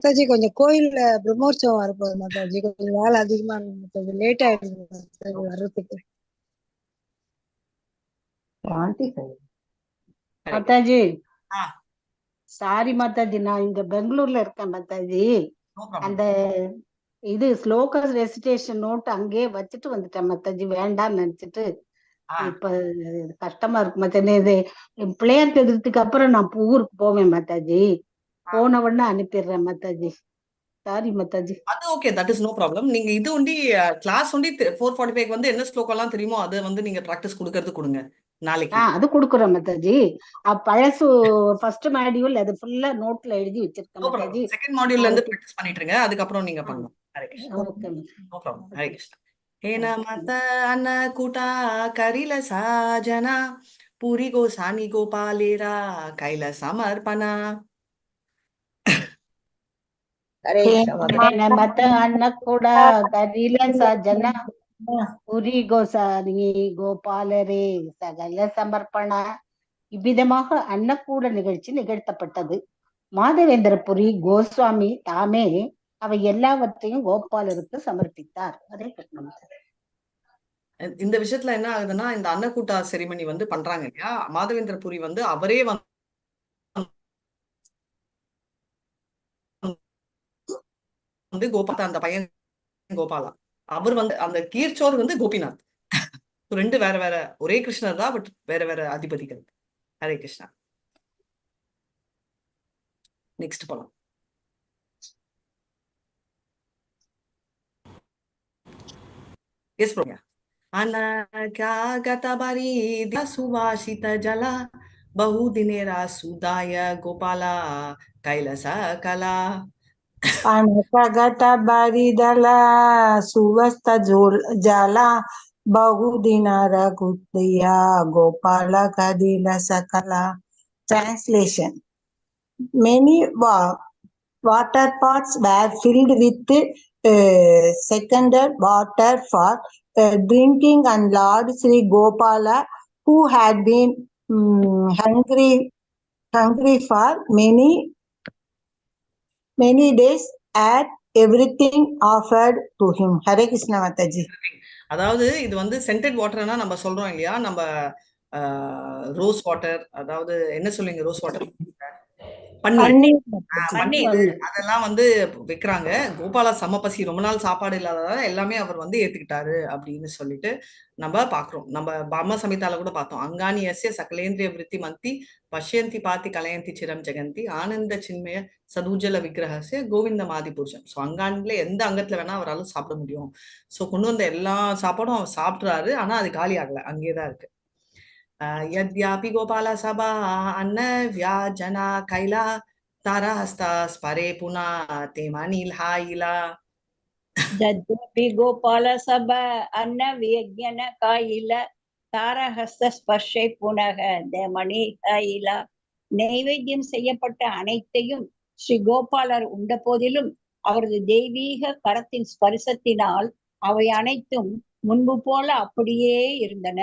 மாதாஜி கொஞ்சம் கோயில்ல பிரம்மோற்சவம் வரப்போகுது மாதாஜி, கொஞ்சம் வேலை அதிகமா இருக்கு மாதாஜி, லேட் ஆயிடுது மாதாஜி வர்றதுக்கு. மாதாஜி சாரி மாதாஜி, நான் இங்க பெங்களூர்ல இருக்கேன் மாதாஜி. அந்த இது ஸ்லோகஸ் ரெசிடேஷன் நோட் அங்கேயே வச்சுட்டு வந்துட்டேன் மாதாஜி, வேண்டாம்னு நினைச்சிட்டு. இப்ப கஷ்டமா இருக்கு மாதாஜி. இது பிள்ளையார் சதுர்த்திக்கு அப்புறம் நான் ஊருக்கு போவேன் மாதாஜி, போன உடனே அனுப்பிடுறேன் மாதாஜி. சாரி மாதாஜி. அது okay, that is no problem. நீங்க இது ஒண்டி கிளாஸ் ஒண்டி 4:45 வந்து என்ன ஸ்லோகம் எல்லாம் தெரியுமோ அதை வந்து நீங்க பிராக்டிஸ் கொடுக்கறது கொடுங்க நாளைக்கு. அது கொடுக்குறேன் மாதாஜி. பழசு ஃபர்ஸ்ட் மாடியூல் அது ஃபுல்லா நோட்ல எழுதி வச்சிருக்கேன் மாதாஜி. செகண்ட் மாடியூல்ல இருந்து பிராக்டிஸ் பண்ணிட்டு இருங்க, அதுக்கப்புறம் நீங்க பண்ணலாம். Hare Krishna. Okay no problem. Hare Krishna. ஹேன மத அன்னகூட்டா கரில சாஜனா பூரி கோசாமி கோபாலேரா கைல சமர்ப்பணா. மத அன்னக்கூடா கரில சாஜனா புரி கோசாமி கோபாலரே சகல சமர்ப்பணா. இவ்விதமாக அன்னக்கூட நிகழ்ச்சி நிகழ்த்தப்பட்டது. மாதவேந்திரபுரி கோஸ்வாமி தாமே அவை எல்லாவற்றையும் கோபாலருக்கு சமர்ப்பித்தார். அதே கிருஷ்ணன். இந்த விஷயத்துல என்ன ஆகுதுன்னா, இந்த அன்னக்கூட்டா செரிமனி வந்து பண்றாங்க இல்லையா, மாதவேந்திரபுரி வந்து அவரே வந்து கோபாலா, அந்த பையன் கோபாலா, அவர் வந்து அந்த கீர்ச்சோர் வந்து கோபிநாத். ரெண்டு வேற வேற, ஒரே கிருஷ்ணர் தான், பட் வேற வேற அதிபதிகள். ஹரே கிருஷ்ணா. நெக்ஸ்ட் போலாம். Yes bro. அனகாகதபரி சுவாசித ஜல பகுதினேரா சுதாய கோபாலா கைலச கலா. அனகதபரிதல சுவஸ்த ஜல பகுதினர குத்தியா கோபால கதில சகலா. Translation. Many water pots were filled with seconded water for drinking, and Lord Sri Gopala, who had been hungry for many days, had everything offered to him. Hare Krishna Mataji. அதாவது இது வந்து scented வாட்டர்னா நம்ம சொல்றோம் இல்லையா, நம்ம rose water, அதாவது என்ன சொல்லுங்க, ரோஸ் வாட்டர், பன்னீர், அதெல்லாம் வந்து விற்கிறாங்க. கோபாலா சமபசி, ரொம்ப நாள் சாப்பாடு இல்லாததால எல்லாமே அவர் வந்து ஏத்துக்கிட்டாரு அப்படின்னு சொல்லிட்டு நம்ம பாக்குறோம். நம்ம பிரம்ம சமிதால கூட பார்த்தோம். அங்கானி எஸ்ய சகலேந்திரிய விருத்தி மந்தி பஷ்யந்தி பாத்தி கலயந்தி சிரம் ஜெகந்தி ஆனந்த சின்மய சதுஜல விக்கிரகசிய கோவிந்த மாதி புருஷன். ஸோ அங்கானில எந்த அங்கத்துல வேணா அவரால் சாப்பிட முடியும். ஸோ கொண்டு வந்த எல்லா சாப்பாடும் அவர் சாப்பிட்றாரு, ஆனா அது காலி ஆகல, அங்கேதான் இருக்கு. यद्यापि गोपाला सभा अन्न व्याजना कैला तारा हस्ता स्परे पुना तेमानील हाइला. यद्यपि गोपाल सभा अन्न व्यज्ञन काइला தாரஹஸ்த ஸ்பர்ஷை புனக தேமணி ஹாயிலா. நைவேத்தியம் செய்யப்பட்ட அனைத்தையும் ஸ்ரீ கோபாலர் உண்ட போதிலும் அவரது தெய்வீக கரத்தின் ஸ்பரிசத்தினால் அவை அனைத்தும் முன்பு போல அப்படியே இருந்தன.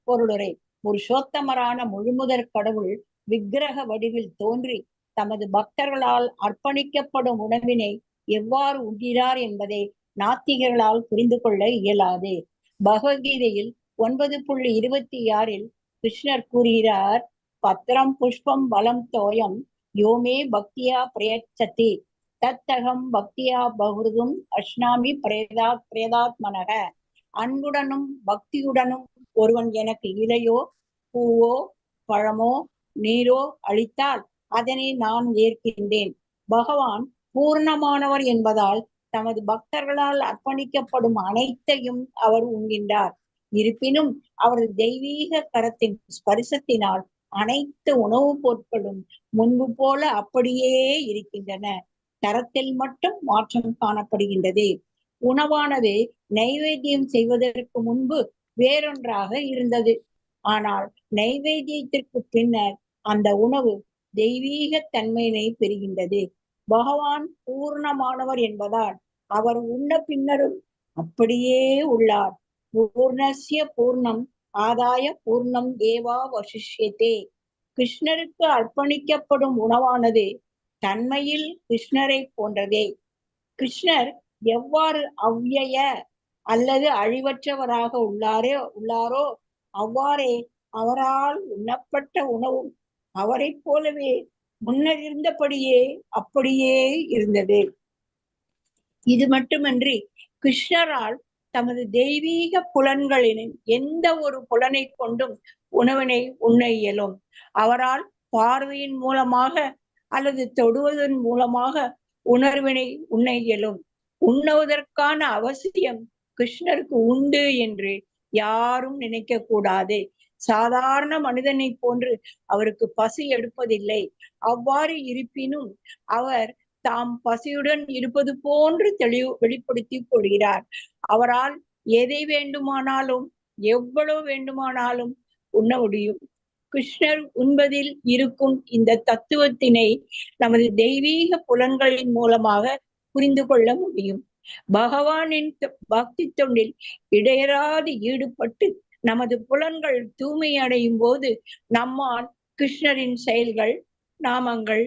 பொருளுரை. புருஷோத்தமரான முழுமுதற் கடவுள் விக்கிரக வடிவில் தோன்றி தமது பக்தர்களால் அர்ப்பணிக்கப்படும் உணவினை எவ்வாறு உண்கிறார் என்பதை நாத்திகர்களால் புரிந்து கொள்ள இயலாது. பகவத்கீதையில் 9.26 கிருஷ்ணர் கூறுகிறார், பத்திரம் புஷ்பம் பலம் தோயம் யோமே பக்தியா பிரயச்சதி தத்தகம் பக்தியா பகுருதும் அஷ்னாமி பிரேதாத்மனக. அன்புடனும் பக்தியுடனும் ஒருவன் எனக்கு இலையோ பூவோ பழமோ நீரோ அளித்தால் அதனை நான் ஏற்கின்றேன். பகவான் பூர்ணமானவர் என்பதால் தமது பக்தர்களால் அர்ப்பணிக்கப்படும் அனைத்தையும் அவர் உண்கின்றார். இருப்பினும் அவரது தெய்வீக கரத்தின் ஸ்பரிசத்தினால் அனைத்து உணவுப் பொருட்களும் முன்பு போல அப்படியே இருக்கின்றன. தரத்தில் மட்டும் மாற்றம் காணப்படுகின்றது. உணவானது நைவேத்தியம் செய்வதற்கு முன்பு வேறொன்றாக இருந்தது. ஆனால் நைவேத்தியத்திற்கு பின்னர் அந்த உணவு தெய்வீக தன்மையினை பெறுகின்றது. பகவான் பூர்ணமானவர் என்பதால் அவர் உண்ண பின்னரும் அப்படியே உள்ளார். பூர்ணஸ்ய பூர்ணம் ஆதாய பூர்ணம் ஏவா வசிஷ்யதே. கிருஷ்ணருக்கு அர்ப்பணிக்கப்படும் உணவானது தன்மையில் கிருஷ்ணரை போன்றதே. கிருஷ்ணர் எவ்வாறு அவ்யய அல்லது அழிவற்றவராக உள்ளாரோ அவ்வாறே அவரால் உண்ணப்பட்ட உணவும் அவரை போலவே முன்னர் இருந்தபடியே அப்படியே இருந்தது. இது மட்டுமன்றி கிருஷ்ணரால் தமது தெய்வீக புலன்களின் எந்த ஒரு புலனை கொண்டும் உணவினை உண்ண இயலும். அவரால் பார்வையின் மூலமாக அல்லது தொடுவதன் மூலமாக உணர்வினை உண்ண இயலும். உண்ணுவதற்கான அவசியம் கிருஷ்ணருக்கு உண்டு என்று யாரும் நினைக்க கூடாது. சாதாரண மனிதனை போன்று அவருக்கு பசி எடுப்பதில்லை. அவ்வாறு இருப்பினும் அவர் தாம் பசியுடன் இருப்பது போன்று வெளிப்படுத்திக் கொள்கிறார். அவரால் எதை வேண்டுமானாலும் எவ்வளவு வேண்டுமானாலும் உண்ண முடியும். கிருஷ்ணர் உண்பதில் இருக்கும் இந்த தத்துவத்தினை நமது தெய்வீக புலன்களின் மூலமாக புரிந்து கொள்ள முடியும். பகவானின் பக்தி தொண்டில் இடையறாது ஈடுபட்டு நமது புலன்கள் தூய்மை அடையும் போது நம்மால் கிருஷ்ணரின் செயல்கள், நாமங்கள்,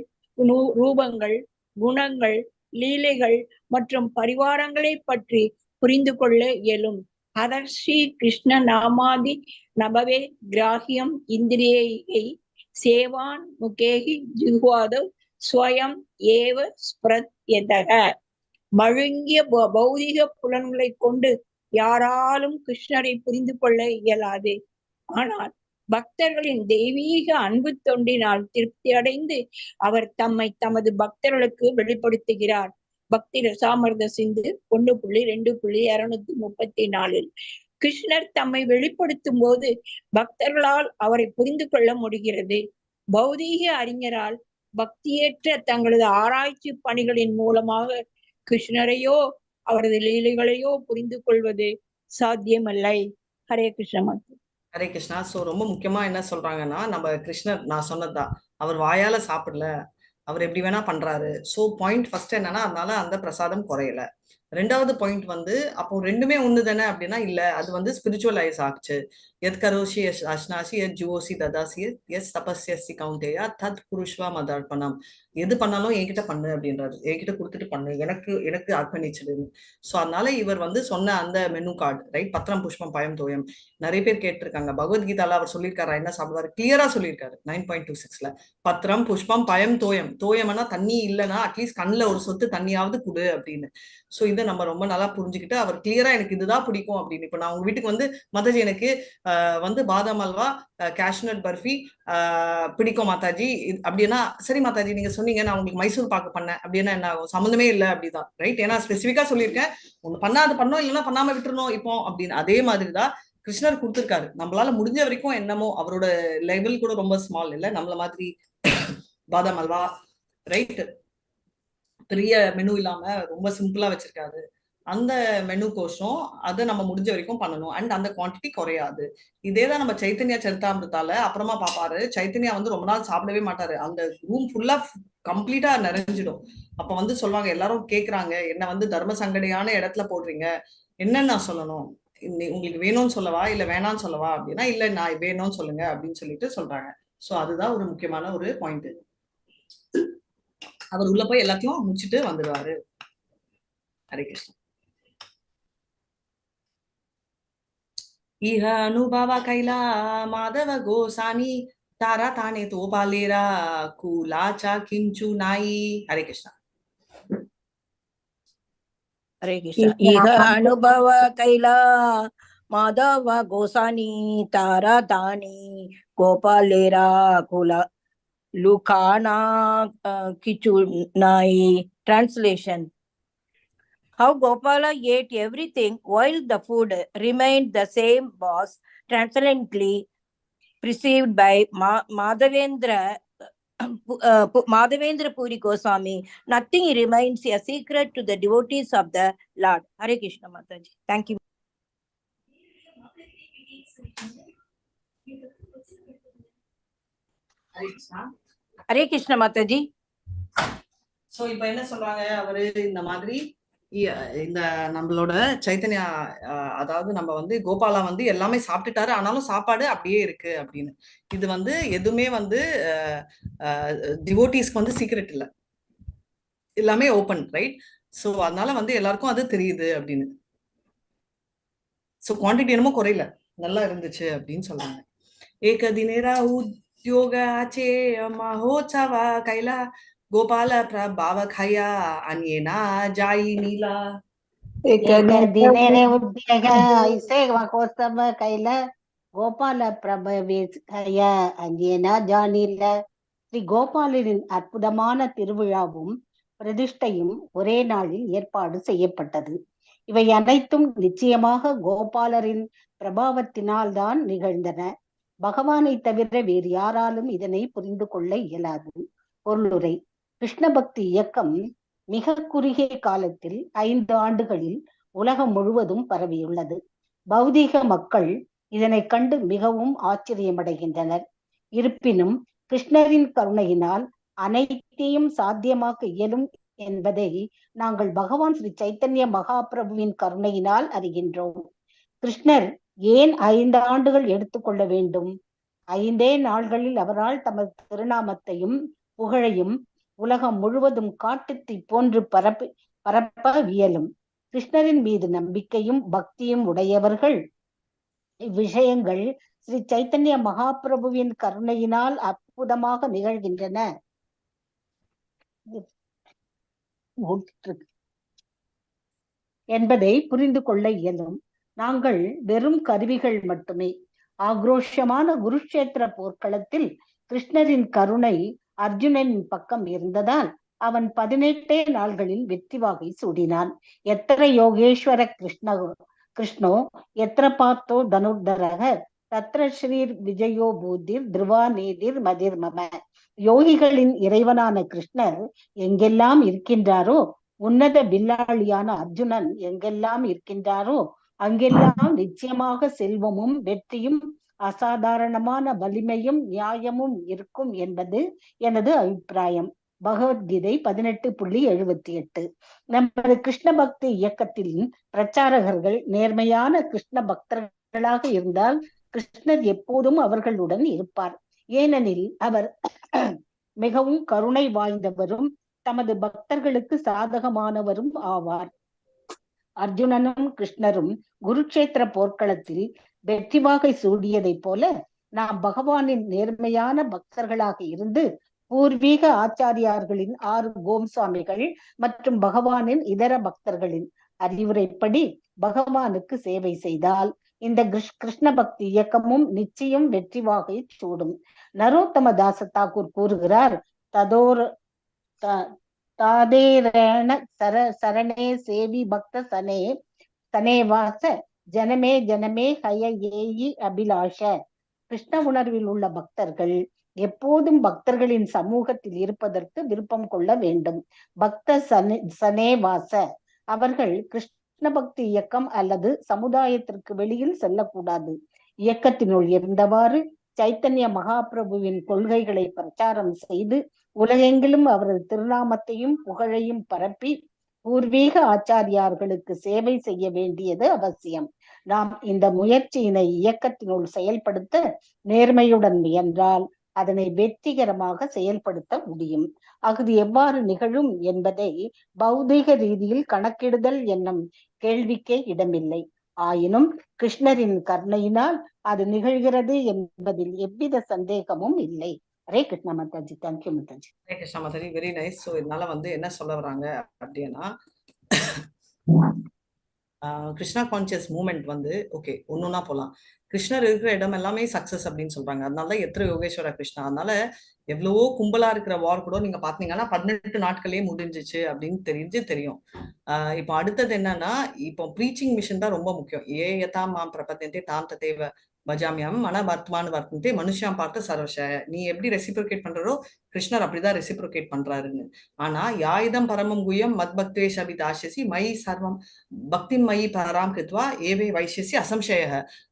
ரூபங்கள், குணங்கள், லீலைகள் மற்றும் பரிவாரங்களை பற்றி புரிந்து கொள்ள இயலும். அதர்ஷி கிருஷ்ண நாமாதி நபவே கிராஹியம் இந்திரியை சேவான் முகேகி ஜுஹ்வாதவ் ஸ்வயம் ஏவ ஸ்பிரத்யதக. மழுங்கிய பௌதிக புலன்களை கொண்டு யாராலும் கிருஷ்ணரை புரிந்து கொள்ள இயலாது. ஆனால் பக்தர்களின் தெய்வீக அன்பு தொண்டினால் திருப்தி அடைந்து அவர் தம்மை தமது பக்தர்களுக்கு வெளிப்படுத்துகிறார். பக்தி ரசாமிர்த சிந்து 1.2.234 கிருஷ்ணர் தம்மை வெளிப்படுத்தும் போது பக்தர்களால் அவரை புரிந்து கொள்ள முடிகிறது. பௌதீக அறிஞரால் பக்தியேற்ற தங்களது ஆராய்ச்சி பணிகளின் மூலமாக கிருஷ்ணரையோ அவரது லீலைகளையோ புரிந்து கொள்வது சாத்தியமல்லை. ஹரே கிருஷ்ண. ஹரே கிருஷ்ணா. சோ ரொம்ப முக்கியமா என்ன சொல்றாங்கன்னா, நம்ம கிருஷ்ணர் நான் சொன்னதுதான், அவர் வாயால சாப்பிடல, அவர் எப்படி வேணா பண்றாரு. சோ பாயிண்ட் ஃபர்ஸ்ட் என்னன்னா, அதனால அந்த பிரசாதம் குறையல. ரெண்டாவது பாயிண்ட் வந்து அப்போ ரெண்டுமே ஒண்ணு தானே அப்படின்னா இல்ல, அது வந்து ஸ்பிரிச்சுவலைஸ் ஆச்சு. எத் கரோஷி எஸ் அஷ்னாசி எத் ஜுவோசி ததாசி எஸ் தபஸ்யசி கவுண்டேயா தத் புருஷ்வா மதர்ப்பணம். எது பண்ணாலும் என்கிட்ட பண்ணு அப்படின்றாரு, என்கிட்ட கொடுத்துட்டு பண்ணு, எனக்கு அர்ப்பணிச்சிடுன்னு. ஸோ அதனால இவர் வந்து சொன்ன அந்த மெனு கார்டு, ரைட், பத்திரம் புஷ்பம் பயம் தோயம், நிறைய பேர் கேட்டிருக்காங்க. பகவத்கீதால அவர் சொல்லியிருக்காரு, என்ன சாப்பிடுவாரு, கிளியரா சொல்லியிருக்காரு 9.26ல. பத்திரம் புஷ்பம் பயம் தோயம். தோயம்னா தண்ணி இல்லைன்னா அட்லீஸ்ட் கண்ணில் ஒரு சொட்டு தண்ணியாவது கொடு அப்படின்னு. ஸோ இதை நம்ம ரொம்ப நல்லா புரிஞ்சுக்கிட்டு அவர் கிளியரா எனக்கு இதுதான் பிடிக்கும் அப்படின்னு. இப்போ நான் உங்க வீட்டுக்கு வந்து மாதாஜி எனக்கு வந்து பாதாம் அல்வா, கேஷ்நட் பர்ஃபி பிடிக்கும் மாதாஜி அப்படின்னா, சரி மாதாஜி நீங்க சொன்னீங்க நான் உங்களுக்கு மைசூர் பாக்கு பண்ணேன் அப்படின்னா என்ன ஆகும், சம்மந்தமே இல்லை அப்படிதான், ரைட். ஏன்னா ஸ்பெசிஃபிக்கா சொல்லியிருக்கேன், ஒண்ணு பண்ணா அது பண்ணோம், இல்லைன்னா பண்ணாம விட்டுருணும் இப்போ அப்படின்னு. அதே மாதிரிதான் கிருஷ்ணர் கொடுத்திருக்காரு. நம்மளால முடிஞ்ச வரைக்கும் என்னமோ, அவரோட லெவல் கூட ரொம்ப ஸ்மால் இல்லை, நம்மள மாதிரி பாதாம் அல்வா, ரைட், பெரிய மெனு இல்லாம ரொம்ப சிம்பிளா வச்சிருக்காரு. அந்த மெனு கோஷம் அதை நம்ம முடிஞ்ச வரைக்கும் பண்ணணும். அண்ட் அந்த குவான்டிட்டி குறையாது. இதேதான் நம்ம சைத்தன்யா சரிதாமிருதால அப்புறமா பாப்பாரு, சைத்தன்யா வந்து ரொம்ப நாள் சாப்பிடவே மாட்டாரு, அந்த ரூம் ஃபுல்லா கம்ப்ளீட்டா நிறைஞ்சிடும். அப்ப வந்து சொல்லுவாங்க, எல்லாரும் கேக்குறாங்க, என்ன வந்து தர்ம சங்கடையான இடத்துல போடுறீங்க, என்னன்னு நான் சொல்லணும், உங்களுக்கு வேணும்னு சொல்லவா இல்ல வேணாம்னு சொல்லவா அப்படின்னா, இல்ல நான் வேணும்னு சொல்லுங்க அப்படின்னு சொல்லிட்டு சொல்றாங்க. சோ அதுதான் ஒரு முக்கியமான ஒரு பாயிண்ட். அவர் உள்ள போய் எல்லாத்தையும் முடிச்சுட்டு வந்துடுவாரு. ஹரே கிருஷ்ணா. இஹ அனுபவ கைலா மாதவ கோசானி தாரா தானே தோபாலேரா கூலாச்சா கிஞ்சு நாயி. ஹரே கிருஷ்ணா. ஹரே கிருஷ்ணா. இஹ அனுபவ கைலா மாதவ கோசானி தாரா தானி கோபாலேரா குலா Lucana Kichunai. Translation. How Gopala ate everything while the food remained the same was transcendently perceived by Madhavendra Puri Goswami. Nothing remains a secret to the devotees of the Lord. Hare Krishna Mataji. Thank you. Hare Krishna Mataji. So இப்ப என்ன சொல்றாங்க, அவரு இந்த மாதிரி இந்த நம்மளோட சைத்தன்யா, அதாவது நம்ம வந்து கோபாலா வந்து எல்லாமே சாப்பிட்டுட்டாரு, ஆனாலும் சாப்பாடு அப்படியே இருக்கு அப்படின்னு. இது வந்து எதுவுமே வந்து டிவோட்டீஸ்க்கு வந்து சீக்ரெட் இல்லை. எல்லாமே ஓப்பன், ரைட்? ஸோ அதனால வந்து எல்லாருக்கும் அது தெரியுது அப்படின்னு. ஸோ குவான்டிட்டி என்னமோ குறையல, நல்லா இருந்துச்சு அப்படின்னு சொல்றாங்க. ஏகதினேரா உத்யோக ஆச்சே மகோத்சவ கைலா கோபால பிரபாவ கயா அன்யேனா ஜாயி நீலா. ಏಕದಿನೇನೆ ಉದ್ಯೋಗ ಐಸೆ ಮಹೋತ್ಸವ ಕೈಲ கோபால பிரபவேய அங்கேனா ஜானில. ஸ்ரீ கோபாலனின் அற்புதமான திருவிழாவும் பிரதிஷ்டையும் ஒரே நாளில் ஏற்பாடு செய்யப்பட்டது. இவை அனைத்தும் நிச்சயமாக கோபாலரின் பிரபாவத்தினால் தான் நிகழ்ந்தன. பகவானை தவிர வேறு யாராலும் இதனை புரிந்து கொள்ள இயலாது. பொருளுரை. கிருஷ்ண பக்தி இயக்கம் மிக குறுகிய காலத்தில் 5 ஆண்டுகளில் உலகம் முழுவதும் பரவியுள்ளது. பௌதீக மக்கள் இதனை கண்டு மிகவும் ஆச்சரியமடைகின்றனர். இருப்பினும் கிருஷ்ணரின் கருணையினால் அனைத்தையும் சாத்தியமாக்க இயலும் என்பதை நாங்கள் பகவான் ஸ்ரீ சைத்தன்ய மகாபிரபுவின் கருணையினால் அறிகின்றோம். கிருஷ்ணர் ஏன் 5 ஆண்டுகள் எடுத்துக்கொள்ள வேண்டும்? 5 நாள்களில் அவரால் தமது திருநாமத்தையும் புகழையும் உலகம் முழுவதும் காட்டுத்தீ போன்று பரப்ப இயலும். கிருஷ்ணரின் மீது நம்பிக்கையும் பக்தியும் உடையவர்கள் இவ்விஷயங்கள் ஸ்ரீ சைத்தன்ய மகாபிரபுவின் கருணையினால் அற்புதமாக நிகழ்கின்றன என்பதை புரிந்து கொள்ள இயலும். நாங்கள் வெறும் கருவிகள் மட்டுமே. ஆக்ரோஷமான குருஷேத்திர போர்க்களத்தில் கிருஷ்ணரின் கருணை அர்ஜுனனின் பக்கம் இருந்ததால் அவன் 18 நாள்களில் வெற்றி வாகை சூடினான். எத்திர யோகேஸ்வர கிருஷ்ணோ எத்திர பார்த்தோ தனுர்தரக தத்ர ஸ்ரீர் விஜயோ பூதிர் திருவா நேதிர் மதிர் மம. யோகிகளின் இறைவனான கிருஷ்ணர் எங்கெல்லாம் இருக்கின்றாரோ, உன்னத வில்லாளியான அர்ஜுனன் எங்கெல்லாம் இருக்கின்றாரோ அங்கெல்லாம் நிச்சயமாக செல்வமும் வெற்றியும் அசாதாரணமான வலிமையும் நியாயமும் இருக்கும் என்பது எனது அபிப்பிராயம். பகவத்கீதை 18.78. நமது கிருஷ்ண பக்தி இயக்கத்தின் பிரச்சாரகர்கள் நேர்மையான கிருஷ்ண பக்தர்களாக இருந்தால் கிருஷ்ணர் எப்போதும் அவர்களுடன் இருப்பார். ஏனெனில் அவர் மிகவும் கருணை வாய்ந்தவரும் தமது பக்தர்களுக்கு சாதகமானவரும் ஆவார். அர்ஜுனனும் கிருஷ்ணரும் குருக்ஷேத்திர போர்க்களத்தில் வெற்றி வாகை சூடியதை போல நாம் பகவானின் நேர்மையான பக்தர்களாக இருந்து பூர்வீக ஆச்சாரியார்களின் 6 கோம்சாமிகள் மற்றும் பகவானின் இதர பக்தர்களின் அறிவுரைப்படி பகவானுக்கு சேவை செய்தால் இந்த கிருஷ்ண பக்தி இயக்கமும் நிச்சயம் வெற்றி வாகை சூடும். நரோத்தம தாச தாக்கூர் கூறுகிறார், தாதேரண சரணே சேவி பக்த சனேவாச ஜனமே ஜனமே ஹய ஏயி அபிலாஷ. கிருஷ்ண உணர்வில் உள்ள பக்தர்கள் எப்போதும் பக்தர்களின் சமூகத்தில் இருப்பதற்கு விருப்பம் கொள்ள வேண்டும். பக்த சனேவாச, அவர்கள் கிருஷ்ண பக்தி இயக்கம் அல்லது சமுதாயத்திற்கு வெளியில் செல்லக்கூடாது. இயக்கத்தினுள் இருந்தவாறு சைத்தன்ய மகாபிரபுவின் கொள்கைகளை பிரச்சாரம் செய்து உலகெங்கிலும் அவரது திருநாமத்தையும் புகழையும் பரப்பி பூர்வீக ஆச்சாரியார்களுக்கு சேவை செய்ய வேண்டியது அவசியம். நாம் இந்த முயற்சியினை இயக்கத்தினுள் செயல்படுத்த நேர்மையுடன் முயன்றால் அதனை வெற்றிகரமாக செயல்படுத்த முடியும். அது எவ்வாறு நிகழும் என்பதை பௌதீக ரீதியில் கணக்கிடுதல் என்னும் கேள்விக்கே இடமில்லை. ஆயினும் கிருஷ்ணரின் கருணையினால் அது நிகழ்கிறது என்பதில் எவ்வித சந்தேகமும் இல்லை. Hare Krishna Mataji. Thank you Mataji. Hare Krishna Mataji, very nice. So இதனால வந்து என்ன சொல்ல வராங்க அப்படின்னா, கிருஷ்ணா கான்சியஸ் மூமெண்ட் வந்து ஓகே ஒன்னொன்னா போலாம். கிருஷ்ணர் இருக்கிற இடம் எல்லாமே சக்சஸ் அப்படின்னு சொல்றாங்க. அதனாலதான் எத்திர யோகேஸ்வர கிருஷ்ணா. அதனால எவ்வளவோ கும்பலா இருக்கிற வார் கூட நீங்க பாத்தீங்கன்னா 18 நாட்களே முடிஞ்சிச்சு அப்படின்னு தெரியும். இப்போ அடுத்தது என்னன்னா, இப்போ ப்ரீச்சிங் மிஷன் தான் ரொம்ப முக்கியம். ஏ யதா மாம் பிரபத்தே தாம் ததேவ பஜாமியம் மன வர்த்தமான வர்த்தந்தே மனுஷாம் பார்த்து சர்வஷ. நீ எப்படி ரெசிப்ரோகேட் பண்றோ கிருஷ்ணர் அப்படிதான் ரெசிப்ரோகேட் பண்றாருன்னு. ஆனா யாயுதம் பரமம் குயம் மத் பக்தேஷ் அபிதாஷசி மயி சர்வம் பக்தி மயி பராம் கிருத்வா ஏவே வைஷ்யசி அசம்சய.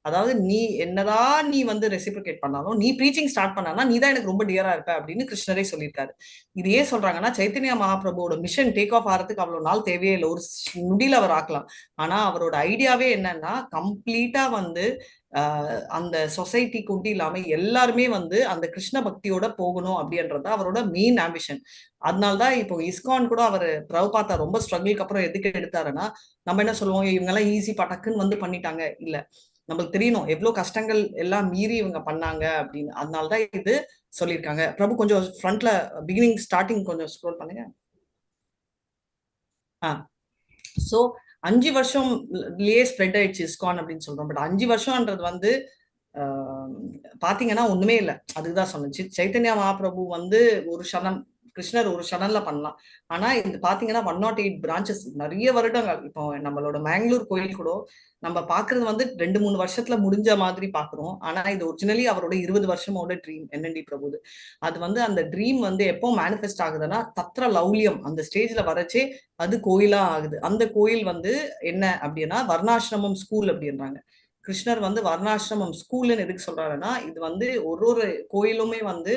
அதாவது நீ என்னதான் நீ வந்து ரெசிப்ரோகேட் பண்ணாலும் நீ ப்ரீச்சிங் ஸ்டார்ட் பண்ணானா நீ தான் எனக்கு ரொம்ப டியரா இருப்ப அப்படின்னு கிருஷ்ணரே சொல்லியிருக்காரு. இது ஏன் சொல்றாங்கன்னா, சைத்தன்ய மகாபிரபுவோட மிஷன் டேக் ஆஃப் ஆகிறதுக்கு அவ்வளவு நாள் தேவையே இல்லை. ஒரு நொடியில அவர் ஆக்கலாம். ஆனா அவரோட ஐடியாவே என்னன்னா, கம்ப்ளீட்டா வந்து அந்த சொசைட்டி கொண்டு இல்லாம எல்லாருமே வந்து அந்த கிருஷ்ண பக்தியோட போகணும் அப்படின்றது அவரோட மெயின் ஆம்பிஷன். அதனால்தான் இப்போ இஸ்கான் கூட அவர் பிரபுபாதா ரொம்ப ஸ்ட்ரகிளுக்கு அப்புறம் எதுக்கு எடுத்தாருன்னா, நம்ம என்ன சொல்லுவோம், இவங்க எல்லாம் ஈஸி டக்குன்னு வந்து பண்ணிட்டாங்க. இல்ல, நம்மளுக்கு தெரியணும் எவ்வளவு கஷ்டங்கள் எல்லாம் மீறி இவங்க பண்ணாங்க அப்படின்னு. அதனாலதான் இது சொல்லியிருக்காங்க. பிரபு கொஞ்சம் ஃப்ரண்ட்ல பிகினிங் ஸ்டார்டிங் கொஞ்சம் ஸ்க்ரோல் பண்ணுங்க. சோ 5 வருஷம்லயே ஸ்ப்ரெட் ஆயிடுச்சு இஸ்கான் அப்படின்னு சொல்றோம். பட் 5 வருஷம்ன்றது வந்து பாத்தீங்கன்னா ஒண்ணுமே இல்லை. அதுதான் சொன்னச்சு. சைத்தன்யா மகாபிரபு வந்து ஒரு க்ஷணம், கிருஷ்ணர் ஒரு க்ஷணம்ல பண்ணலாம். ஆனா இது பாத்தீங்கன்னா 108 பிரான்ச்சஸ், நிறைய வருடங்கள். இப்போ நம்மளோட மேங்களூர் கோயில் கூட நம்ம பாக்குறது வந்து 2-3 வருஷத்துல முடிஞ்ச மாதிரி பாக்குறோம். ஆனா இது ஒரிஜினலி அவரோட 20 வருஷமோட ட்ரீம் NND பிரபுது. அது வந்து அந்த ட்ரீம் வந்து எப்போ மேனிஃபெஸ்ட் ஆகுதுன்னா தத்ர லௌலியம் அந்த ஸ்டேஜ்ல வரச்சே அது கோயிலா ஆகுது. அந்த கோயில் வந்து என்ன அப்படின்னா வர்ணாசிரமம் ஸ்கூல் அப்படின்றாங்க. கிருஷ்ணர் வந்து வர்ணாசிரமம் ஸ்கூல்னு எதுக்கு சொல்றாருன்னா, இது வந்து ஒரு கோயிலுமே வந்து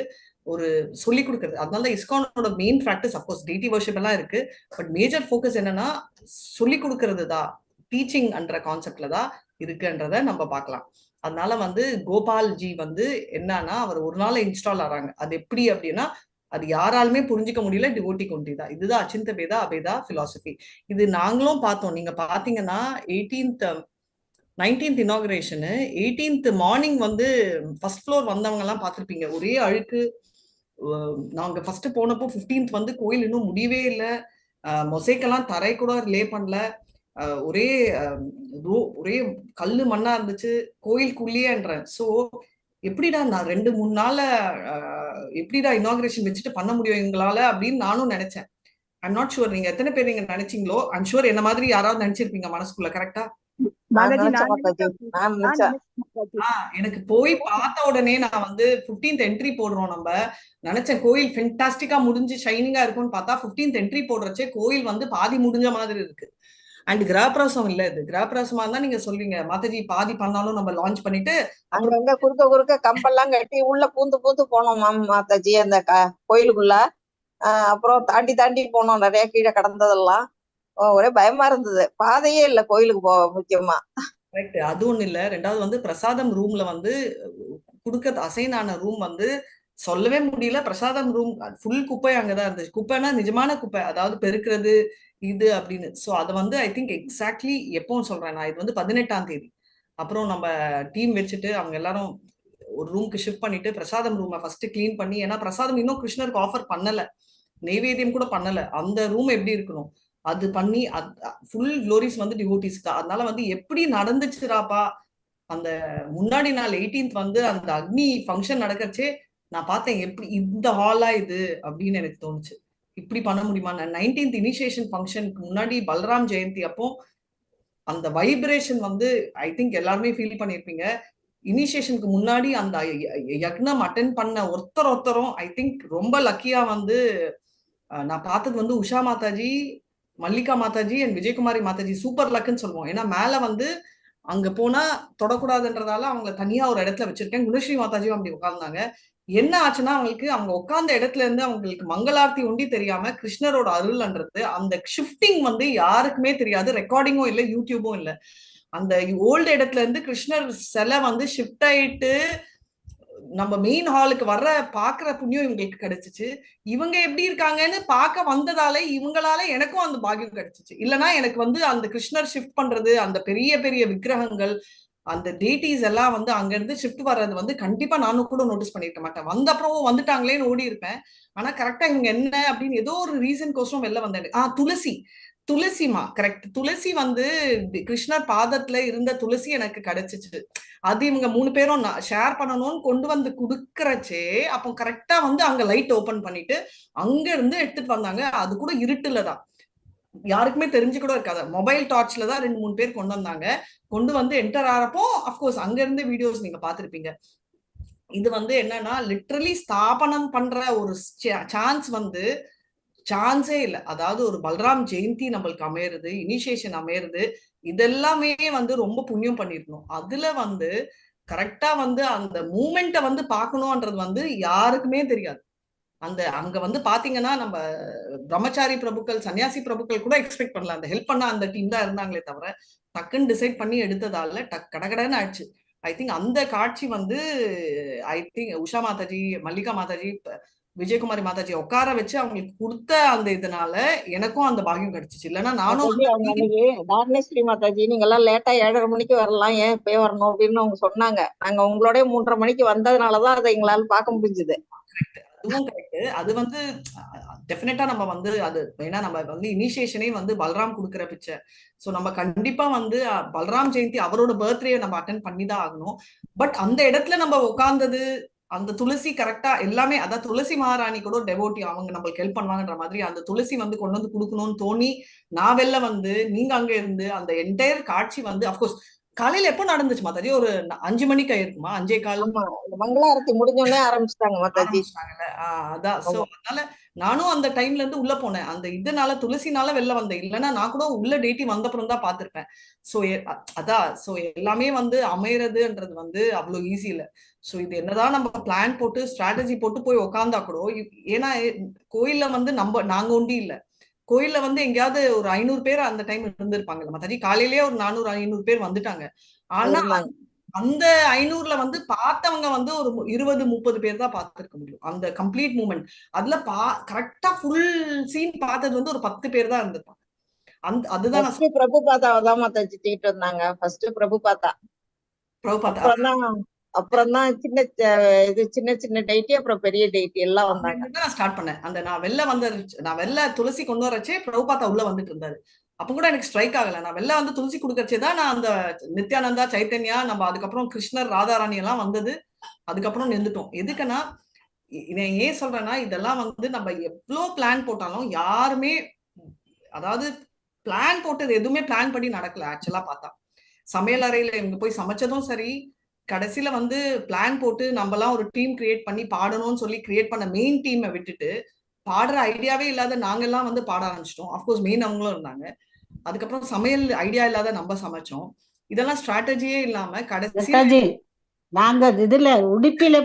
ஒரு சொல்லி கொடுக்குறது. அதனால இஸ்கானோட main practice of course daily worship எல்லாம் இருக்கு. பட் மேஜர் ஃபோக்கஸ் என்னன்னா சொல்லி கொடுக்கறது தான், டீச்சிங் என்ற கான்செப்ட்ல தான் இருக்குன்றத நம்ம பார்க்கலாம். அதனால வந்து கோபால்ஜி வந்து என்னன்னா அவர் ஒரு நாள் இன்ஸ்டால் ஆறாங்க. அது எப்படி அப்படின்னா அது யாராலுமே புரிஞ்சிக்க முடியல, டிவோட்டி கொண்டி தான். இதுதான் அச்சிந்த பேதா அபேதா பிலாசபி. இது நாங்களும் பார்த்தோம். நீங்க பாத்தீங்கன்னா 19th இனாகுரேஷனு 18th மார்னிங் வந்து ஃபர்ஸ்ட் ஃப்ளோர் வந்தவங்க எல்லாம் பார்த்திருப்பீங்க. ஒரே அழுக்கு. நாங்க ஃபர்ஸ்ட் போனப்போ 15th வந்து கோயில் இன்னும் முடியவே இல்லை. மொசைக்கெல்லாம் தரை கூட லே பண்ணல. ஒரே ஒரே கல்லு மண்ணா இருந்துச்சு கோயிலுக்குள்ளேயேன்றேன். சோ எப்படிடா நான் 2-3 நாள்ல எப்படிடா இனாகுரேஷன் வச்சுட்டு பண்ண முடியும் எங்களால அப்படின்னு நானும் நினைச்சேன். ஐம் நாட் ஷுவர் நீங்க எத்தனை பேர் நீங்க நினைச்சீங்களோ. ஐம் ஷுவர் என்ன மாதிரி யாராவது நினைச்சிருப்பீங்க மனசுக்குள்ள. கரெக்டா? எனக்கு போய் பார்த்த உடனே நான் வந்து 15th என்ட்ரி போடுறோம். நம்ம நினைச்சேன் கோயில் ஃபென்டாஸ்டிக்கா முடிஞ்சு ஷைனிங்கா இருக்கும்னு பார்த்தா 15th என்ட்ரி போடுறச்சே கோயில் வந்து பாதி முடிஞ்ச மாதிரி இருக்கு. அண்ட் கிரகப்பிரவேசம் இல்ல, இது கிரகப்பிரவேசமா இருந்தா நீங்க சொல்வீங்க மாதாஜி பாதி பண்ணாலும் நம்ம லான்ச் பண்ணிட்டு அங்க குறுக்க கம்பெல்லாம் கட்டி உள்ள பூந்து போனோம் மாதாஜி அந்த கோயிலுக்குள்ள. அப்புறம் தாண்டி போனோம். நிறைய கீழே கடந்ததெல்லாம் ஒரே பயமா இருந்தது. பாதையே இல்ல கோயிலுக்கு போக முக்கியமா. கரெக்ட். அது ஒண்ணு இல்ல. ரெண்டாவது வந்து பிரசாதம் ரூம்ல வந்து குடுக்க அசைன் ஆன ரூம் வந்து சொல்லவே முடியல. பிரசாதம் ரூம் ஃபுல் குப்பை அங்கதான் இருந்துச்சு. குப்பைன்னா நிஜமான குப்பை, அதாவது பெருக்கிறது இது அப்படின்னு. சோ அதை வந்து ஐ திங்க் எக்ஸாக்ட்லி எப்போன்னு சொல்றேன் நான், இது வந்து 18ஆம் தேதி. அப்புறம் நம்ம டீம் வச்சுட்டு அவங்க எல்லாரும் ஒரு ரூம்க்கு ஷிஃப்ட் பண்ணிட்டு பிரசாதம் ரூமை ஃபர்ஸ்ட் கிளீன் பண்ணி, ஏன்னா பிரசாதம் இன்னும் கிருஷ்ணருக்கு ஆஃபர் பண்ணல, நெய்வேத்தியம் கூட பண்ணல. அந்த ரூம் எப்படி இருக்கணும் அது பண்ணி ஃபுல் க்ளோரிஸ் வந்து டிவோட்டிஸ் தான். அதனால வந்து எப்படி நடந்துச்சுராப்பா அந்த முன்னாடி நாள் 18th வந்து அந்த அக்னி ஃபங்க்ஷன் நடக்கிறச்சே நான் பார்த்தேன் எப்படி இந்த ஹாலா இது அப்படின்னு எனக்கு தோணுச்சு. இப்படி பண்ண முடியுமா? 19th இனிஷியேஷன் ஃபங்க்ஷனுக்கு முன்னாடி பல்ராம் ஜெயந்தி அப்போ அந்த வைப்ரேஷன் வந்து ஐ திங்க் எல்லாருமே ஃபீல் பண்ணியிருப்பீங்க. இனிஷியேஷனுக்கு முன்னாடி அந்த யக்னம் அட்டென்ட் பண்ண ஒருத்தரும் ஐ திங்க் ரொம்ப லக்கியா வந்து நான் பார்த்தது வந்து உஷா மாதாஜி, மல்லிகா மாதாஜி அண்ட் விஜயகுமாரி மாதாஜி சூப்பர் லக்குன்னு சொல்லுவோம். ஏன்னா மேல வந்து அங்க போனா தொடக்கூடாதுன்றதால அவங்களை தனியா ஒரு இடத்துல வச்சிருக்கேன். குணஸ்ரீ மாதாஜியும் அப்படி உட்கார்ந்தாங்க. என்ன ஆச்சுன்னா அவங்களுக்கு அவங்க உட்கார்ந்த இடத்துல இருந்து அவங்களுக்கு மங்களார்த்தி ஒண்டி தெரியாம கிருஷ்ணரோட அருள்ன்றது அந்த ஷிஃப்டிங் வந்து யாருக்குமே தெரியாது. ரெக்கார்டிங்கும் இல்லை, யூடியூபும் இல்லை. அந்த ஓல்டு இடத்துல இருந்து கிருஷ்ணர் சிலை வந்து ஷிஃப்ட் ஆயிட்டு நம்ம மெயின் ஹாலுக்கு வர்ற பாக்குற புண்ணியம் இவங்களுக்கு கிடைச்சிச்சு. இவங்க எப்படி இருக்காங்கன்னு பார்க்க வந்ததால இவங்களால எனக்கும் அந்த பாக்கியம் கிடைச்சிச்சு. இல்லைன்னா எனக்கு வந்து அந்த கிருஷ்ணர் ஷிஃப்ட் பண்றது, அந்த பெரிய பெரிய விக்கிரகங்கள், அந்த டேட்டிஸ் எல்லாம் வந்து அங்க இருந்து ஷிஃப்ட் வர்றது வந்து கண்டிப்பா நானும் கூட நோட்டீஸ் பண்ணிருக்க மாட்டேன். வந்த அப்புறம் வந்துட்டாங்களேன்னு ஓடி இருப்பேன். ஆனா கரெக்டா இவங்க என்ன அப்படின்னு ஏதோ ஒரு ரீசன் கோசம் வெளில வந்தேன். துளசிமா, கரெக்ட். துளசி வந்து கிருஷ்ணர் பாதத்துல இருந்த துளசி எனக்கு கிடைச்சிச்சு. அது இவங்க 3 பேரும் ஷேர் பண்ணணும்னு கொண்டு வந்து குடுக்கறச்சே அப்போ கரெக்டா வந்து அங்க லைட் ஓபன் பண்ணிட்டு அங்க இருந்து எடுத்துட்டு வந்தாங்க. அது கூட இருட்டுலதான், யாருக்குமே தெரிஞ்சு கூட இருக்காது. மொபைல் டார்ச்ல தான் 2-3 பேர் கொண்டு வந்தாங்க. கொண்டு வந்து என்டர் ஆறப்போ அப்கோர்ஸ் அங்க இருந்து வீடியோஸ் நீங்க பாத்திருப்பீங்க. இது வந்து என்னன்னா லிட்ரலி ஸ்தாபனம் பண்ற ஒரு சான்ஸ் வந்து சான்ஸே இல்லை. அதாவது ஒரு பல்ராம் ஜெயந்தி நம்மளுக்கு அமையிறது, இனிஷியேஷன் அமையிறது, இதெல்லாமே வந்து ரொம்ப புண்ணியம் பண்ணிருக்கணும். அதுல வந்து கரெக்டா வந்து அந்த மூமெண்ட்டை வந்து பார்க்கணும்ன்றது வந்து யாருக்குமே தெரியாது. அந்த அங்க வந்து பாத்தீங்கன்னா நம்ம பிரம்மச்சாரி பிரபுக்கள், சன்னியாசி பிரபுக்கள் கூட எக்ஸ்பெக்ட் பண்ணல. அந்த ஹெல்ப் பண்ண அந்த டீம் தான் இருந்தாங்களே தவிர டக்குன்னு டிசைட் பண்ணி எடுத்ததால கடகடன்னு ஆயிடுச்சு. ஐ திங்க் அந்த காட்சி வந்து ஐ திங்க் உஷா மாதாஜி, மல்லிகா மாதாஜி, விஜயகுமாரி மாதாஜி உட்கார வச்சு அவங்களுக்கு கொடுத்த அந்த இதனால எனக்கும் அந்த பாகியம் கிடைச்சிச்சு. இல்லைன்னா நானும் மாதாஜி அவங்க அன்னைக்கு தாரணேஸ்வரி மாதாஜி நீங்க எல்லாம் லேட்டா 7:30 மணிக்கு வரலாம், ஏன் இப்பயே வரணும் அப்படின்னு அவங்க சொன்னாங்க. நாங்க உங்களோட 3:30 மணிக்கு வந்ததுனாலதான் அதை எங்களால பார்க்க முடிஞ்சது. அதுவும் கரெக்ட். அது வந்து டெஃபினட்டா நம்ம வந்து அது ஏன்னா நம்ம வந்து இனிஷியேஷனே வந்து பல்ராம் கொடுக்குற பிக்சர். ஸோ நம்ம கண்டிப்பா வந்து பல்ராம் ஜெயந்தி அவரோட பர்த்டே நம்ம அட்டென்ட் பண்ணி தான் ஆகணும். பட் அந்த இடத்துல நம்ம உட்கார்ந்தது அந்த துளசி கரெக்டா எல்லாமே, அதாவது துளசி மகாராணி கூட டெவோட்டி, அவங்க நம்மளுக்கு ஹெல்ப் பண்ணுவாங்கன்ற மாதிரி அந்த துளசி வந்து கொண்டு வந்து கொடுக்கணும்னு தோணி நான் வெளில வந்து நீங்க அங்க இருந்து அந்த என்டையர் காட்சி வந்து அப்கோர்ஸ் காலையில எப்போ நடந்துச்சு மாதாஜி? ஒரு 5 மணிக்கு ஆயிருக்குமா? 5:15 ஆமா, மங்களாரத்தி முடிஞ்சோடனே ஆரம்பிச்சிட்டாங்க மாதாஜி. அதான். சோ அதனால நானும் அந்த டைம்ல இருந்து உள்ள போனேன். அந்த இதனால துளசினால வெளில வந்தேன். இல்லைன்னா நான் கூட உள்ள டேட்டி வந்தப்புறம் தான் பார்த்திருப்பேன். சோ அதான். சோ எல்லாமே வந்து அமையறதுன்றது வந்து அவ்வளவு ஈஸி இல்ல. சோ இது என்னதான் நம்ம பிளான் போட்டு ஸ்ட்ராட்டஜி போட்டு போய் உட்கார்ந்தா கூட, ஏன்னா கோயில்ல வந்து நாங்க ஒண்டி இல்ல. கோயில்ல வந்து எங்கேயாவது ஒரு 500 பேர் அந்த டைம் இருந்திருப்பாங்கல்ல மாதாஜி. காலையிலேயே ஒரு 400 500 பேர் வந்துட்டாங்க. ஆனா அந்த 500ல வந்து பார்த்தவங்க வந்து ஒரு 20-30 பேர் தான் பார்த்திருக்க முடியும் அந்த கம்ப்ளீட் மூமெண்ட். அதுல கரெக்டா ஃபுல் சீன் பார்த்தது வந்து ஒரு 10 பேர் தான் இருந்திருப்பாங்க. அதுதான் பிரபுபாதாவை தான் மாதாஜி தூக்கிட்டு வந்தாங்க. ஃபர்ஸ்ட் பிரபுபாதா, அப்புறம் தான் சின்ன சின்ன டைட்டி, அப்புறம் பெரிய டைட்டி எல்லாம் வந்தாங்க. நான் ஸ்டார்ட் பண்ணேன். அந்த நான் வெளில துளசி கொண்டு வரச்சே பிரபுபாதா உள்ள வந்துட்டு இருந்தாரு. அப்ப கூட எனக்கு ஸ்ட்ரைக் ஆகல. நான் வெளில வந்து துளசி கொடுக்கறச்சேதான் நான் அந்த நித்யானந்தா, சைத்தன்யா, நம்ம அதுக்கப்புறம் கிருஷ்ணர், ராதாராணி எல்லாம் வந்தது. அதுக்கப்புறம் நின்றுட்டோம். எதுக்குன்னா ஏன் சொல்றேன்னா இதெல்லாம் வந்து நம்ம எவ்வளவு பிளான் போட்டாலும் யாருமே, அதாவது பிளான் போட்டது எதுவுமே பிளான் பண்ணி நடக்கல. ஆக்சுவலா பார்த்தா சமையல் அறையில இவங்க போய் சமைச்சதும் சரி, கடைசியில வந்து பிளான் போட்டு நம்ம எல்லாம் ஒரு டீம் கிரியேட் பண்ணி பாடணும்னு சொல்லி கிரியேட் பண்ண மெயின் டீமை விட்டுட்டு பாடுற ஐடியாவே இல்லாத நாங்க எல்லாம் வந்து பாட ஆரம்பிச்சிட்டோம். அப்கோர்ஸ் மெயின் அவங்களும் இருந்தாங்க. அதுக்கப்புறம் சமையல் ஐடியா இல்லாத நம்ம சமைச்சோம். இதெல்லாம் ஸ்ட்ராட்டஜியே இல்லாம கடைசி நாங்க இதுல உடுப்பில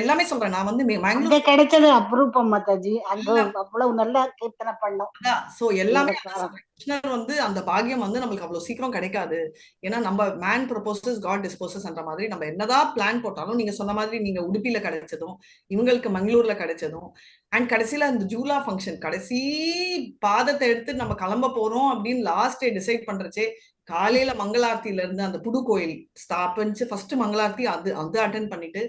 எல்லாமே சொல்றேன். நான் வந்து அங்க கிடைச்சது அப்ரூபம் மாதாஜி. அங்க அவ்வளவு நல்லா கீர்த்தனை பண்ணோம். சோ எல்லாமே கிருஷ்ணர் வந்து அந்த பாக்கியம் வந்து நம்மளுக்கு அவ்வளவு சீக்கிரம் கிடைக்காது. ஏன்னா நம்ம மேன் ப்ரொபோசஸ் காட் டிஸ்போசஸ் என்ற மாதிரி நம்ம என்னதான் பிளான் போட்டாலும், நீங்க சொன்ன மாதிரி நீங்க உடுப்பில கிடைச்சதும் இவங்களுக்கு மங்களூர்ல கிடைச்சதும் அண்ட் கடைசியில அந்த ஜூலா ஃபங்க்ஷன் கடைசி பாதத்தை எடுத்து நம்ம கிளம்ப போறோம் அப்படின்னு லாஸ்ட் டே டிசைட் பண்றச்சே, காலையில மங்களார்த்தியில இருந்து அந்த புது கோயில் ஸ்தாபிச்சு ஃபர்ஸ்ட் மங்களார்த்தி அது அட்டென்ட் பண்ணிட்டு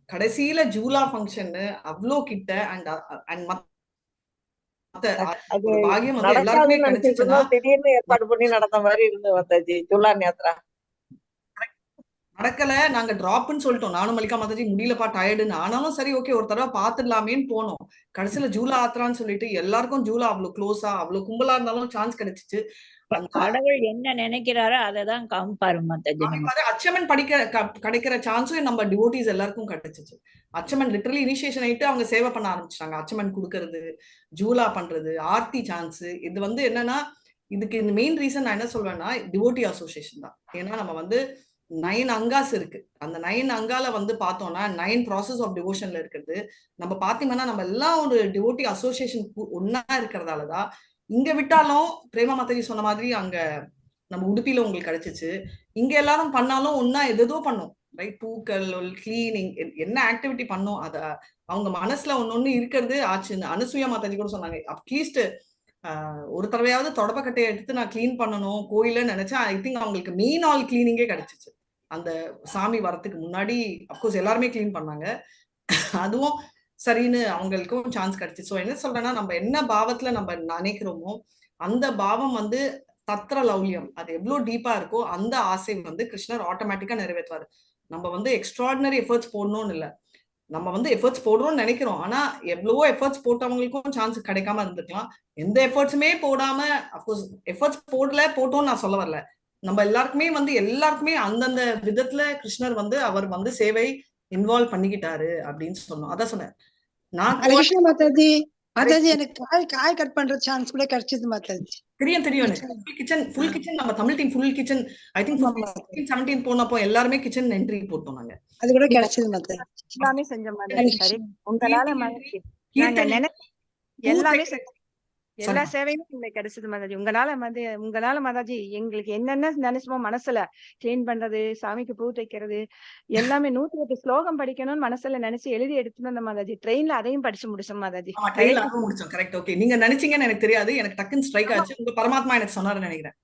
கடைசியில ஜூலா ஃபங்க்ஷன் அவ்வளோ கிட்ட அண்ட் பாகியம் வந்து எல்லாருக்குமே கிடைச்சிச்சுன்னா திடீர்னு ஏற்பாடு பண்ணி நடந்த மாதிரி இருந்து மாதாஜி ஜூலா யாத்ரா நடக்கல. நாங்க டிராப்னு சொல்லிட்டோம். நானும் மல்லிகா மாதாஜி முடியலப்பா டயர்டுன்னு. ஆனாலும் சரி ஓகே ஒரு தடவை பாத்துடலாமேன்னு போனோம். கடைசியில ஜூலா ஆத்ரான்னு சொல்லிட்டு எல்லாருக்கும் ஜூலா அவ்வளவு க்ளோஸா அவ்வளவு கும்பலா இருந்தாலும் சான்ஸ் கிடைச்சிச்சு. கடவுள் என்ன நினைக்கிறாரோ அததான் காமிப்பாரு மாதாஜி. அச்சமன் கிடைக்கிற சான்ஸும் நம்ம டிவோட்டிஸ் எல்லாருக்கும் கிடைச்சிச்சு. அச்சமன் லிட்டரலி இனிஷியேஷன் ஆயிட்டு அவங்க சேவை பண்ண ஆரம்பிச்சிட்டாங்க. அச்சமன் கொடுக்கறது, ஜூலா பண்றது, ஆர்த்தி சான்ஸ். இது வந்து என்னன்னா இதுக்கு இந்த மெயின் ரீசன் நான் என்ன சொல்வேன்னா டிவோட்டி அசோசியேஷன் தான். ஏன்னா நம்ம வந்து 9 அங்காஸ் இருக்கு. அந்த 9 அங்கால வந்து பார்த்தோம்னா 9 ப்ராசஸ் ஆஃப் டிவோஷன்ல இருக்கிறது. நம்ம பாத்தீங்கன்னா நம்ம எல்லாம் ஒரு டிவோட்டி அசோசியேஷன் ஒன்னா இருக்கிறதாலதான் இங்க விட்டாலும் பிரேமா மாதாஜி சொன்ன மாதிரி அங்க நம்ம உடுப்பில உங்களுக்கு கிடைச்சிச்சு. இங்க எல்லாரும் பண்ணாலும் ஒன்னா எதோ பண்ணோம், ரைட்? பூக்கள், கிளீனிங், என்ன ஆக்டிவிட்டி பண்ணோம் அத அவங்க மனசுல ஒன்னொன்னு இருக்கிறது ஆச்சுன்னு அனுசூயா மாதாஜி கூட சொன்னாங்க. அட்லீஸ்ட் ஒரு தடவையாவது தொடப்பக்கட்டையை எடுத்து நான் கிளீன் பண்ணணும் கோயில நினைச்சேன். ஐ திங்க் அவங்களுக்கு மெயின் ஆல் கிளீனிங்கே கிடைச்சிச்சு. அந்த சாமி வரத்துக்கு முன்னாடி அப்கோர்ஸ் எல்லாருமே கிளீன் பண்ணாங்க. அதுவும் சரின்னு அவங்களுக்கும் சான்ஸ் கிடைச்சிச்சு. ஸோ என்ன சொல்றேன்னா நம்ம என்ன பாவத்துல நம்ம நினைக்கிறோமோ அந்த பாவம் வந்து தத்ர லௌல்யம், அது எவ்வளவு டீப்பா இருக்கோ அந்த ஆசை வந்து கிருஷ்ணர் ஆட்டோமேட்டிக்கா நிறைவேற்றுவாரு. நம்ம வந்து எக்ஸ்ட்ராடினரி எஃபர்ட்ஸ் போடணும்னு இல்லை, நம்ம வந்து எஃபர்ட்ஸ் போடுறோம்னு நினைக்கிறோம். ஆனா எவ்வளவோ எஃபர்ட்ஸ் போட்டவங்களுக்கும் சான்ஸ் கிடைக்காம இருந்திருக்கலாம். எந்த எஃபர்ட்ஸுமே போடாம, அப்கோர்ஸ் எஃபர்ட்ஸ் போட்டோம்னு நான் சொல்ல வரல. நம்ம எல்லாருக்குமே அந்தந்த விதத்துல கிருஷ்ணர் வந்து அவர் வந்து சேவை இன்வால்வ் பண்ணிக்கிட்டாரு அப்படின்னு சொன்னோம். அதான் சொன்னேன் நான். மாதாஜி எனக்கு காய் கட் பண்ற சான்ஸ் கூட கிடைச்சது மாதாஜி. தெரியும் எனக்கு. ஃபுல் கிச்சன் நம்ம Tamil team full kitchen I think 17 போனப்போ எல்லாருமே கிச்சன் என்ட்ரி போட்டோம் நாங்க. அது கூட கிடைச்சது மாதாஜி. எல்லாமே செஞ்ச மாதிரி உங்களால எல்லாமே எல்லா சேவையும் எங்களுக்கு கிடைச்சது மாதாஜி. உங்களால மாதாஜி எங்களுக்கு என்னென்ன நினைச்சோமோ மனசுல கிளீன் பண்றது, சாமிக்கு பூ தைக்கிறது, எல்லாமே 108 ஸ்லோகம் படிக்கணும்னு மனசுல நினைச்சு எழுதி எடுத்துட்டு வந்த மாதாஜி. ட்ரெயின்ல அதையும் படிச்சு முடிச்சோம் மாதாஜி. ட்ரெயின்ல அதுவும் முடிச்சோம். கரெக்ட். ஓகே, நீங்க நினைச்சீங்கன்னு எனக்கு தெரியாது, எனக்கு டக்குன்னு ஸ்ட்ரைக் ஆச்சு. உங்க பரமாத்மா எனக்கு சொன்னாருன்னு நினைக்கிறேன்.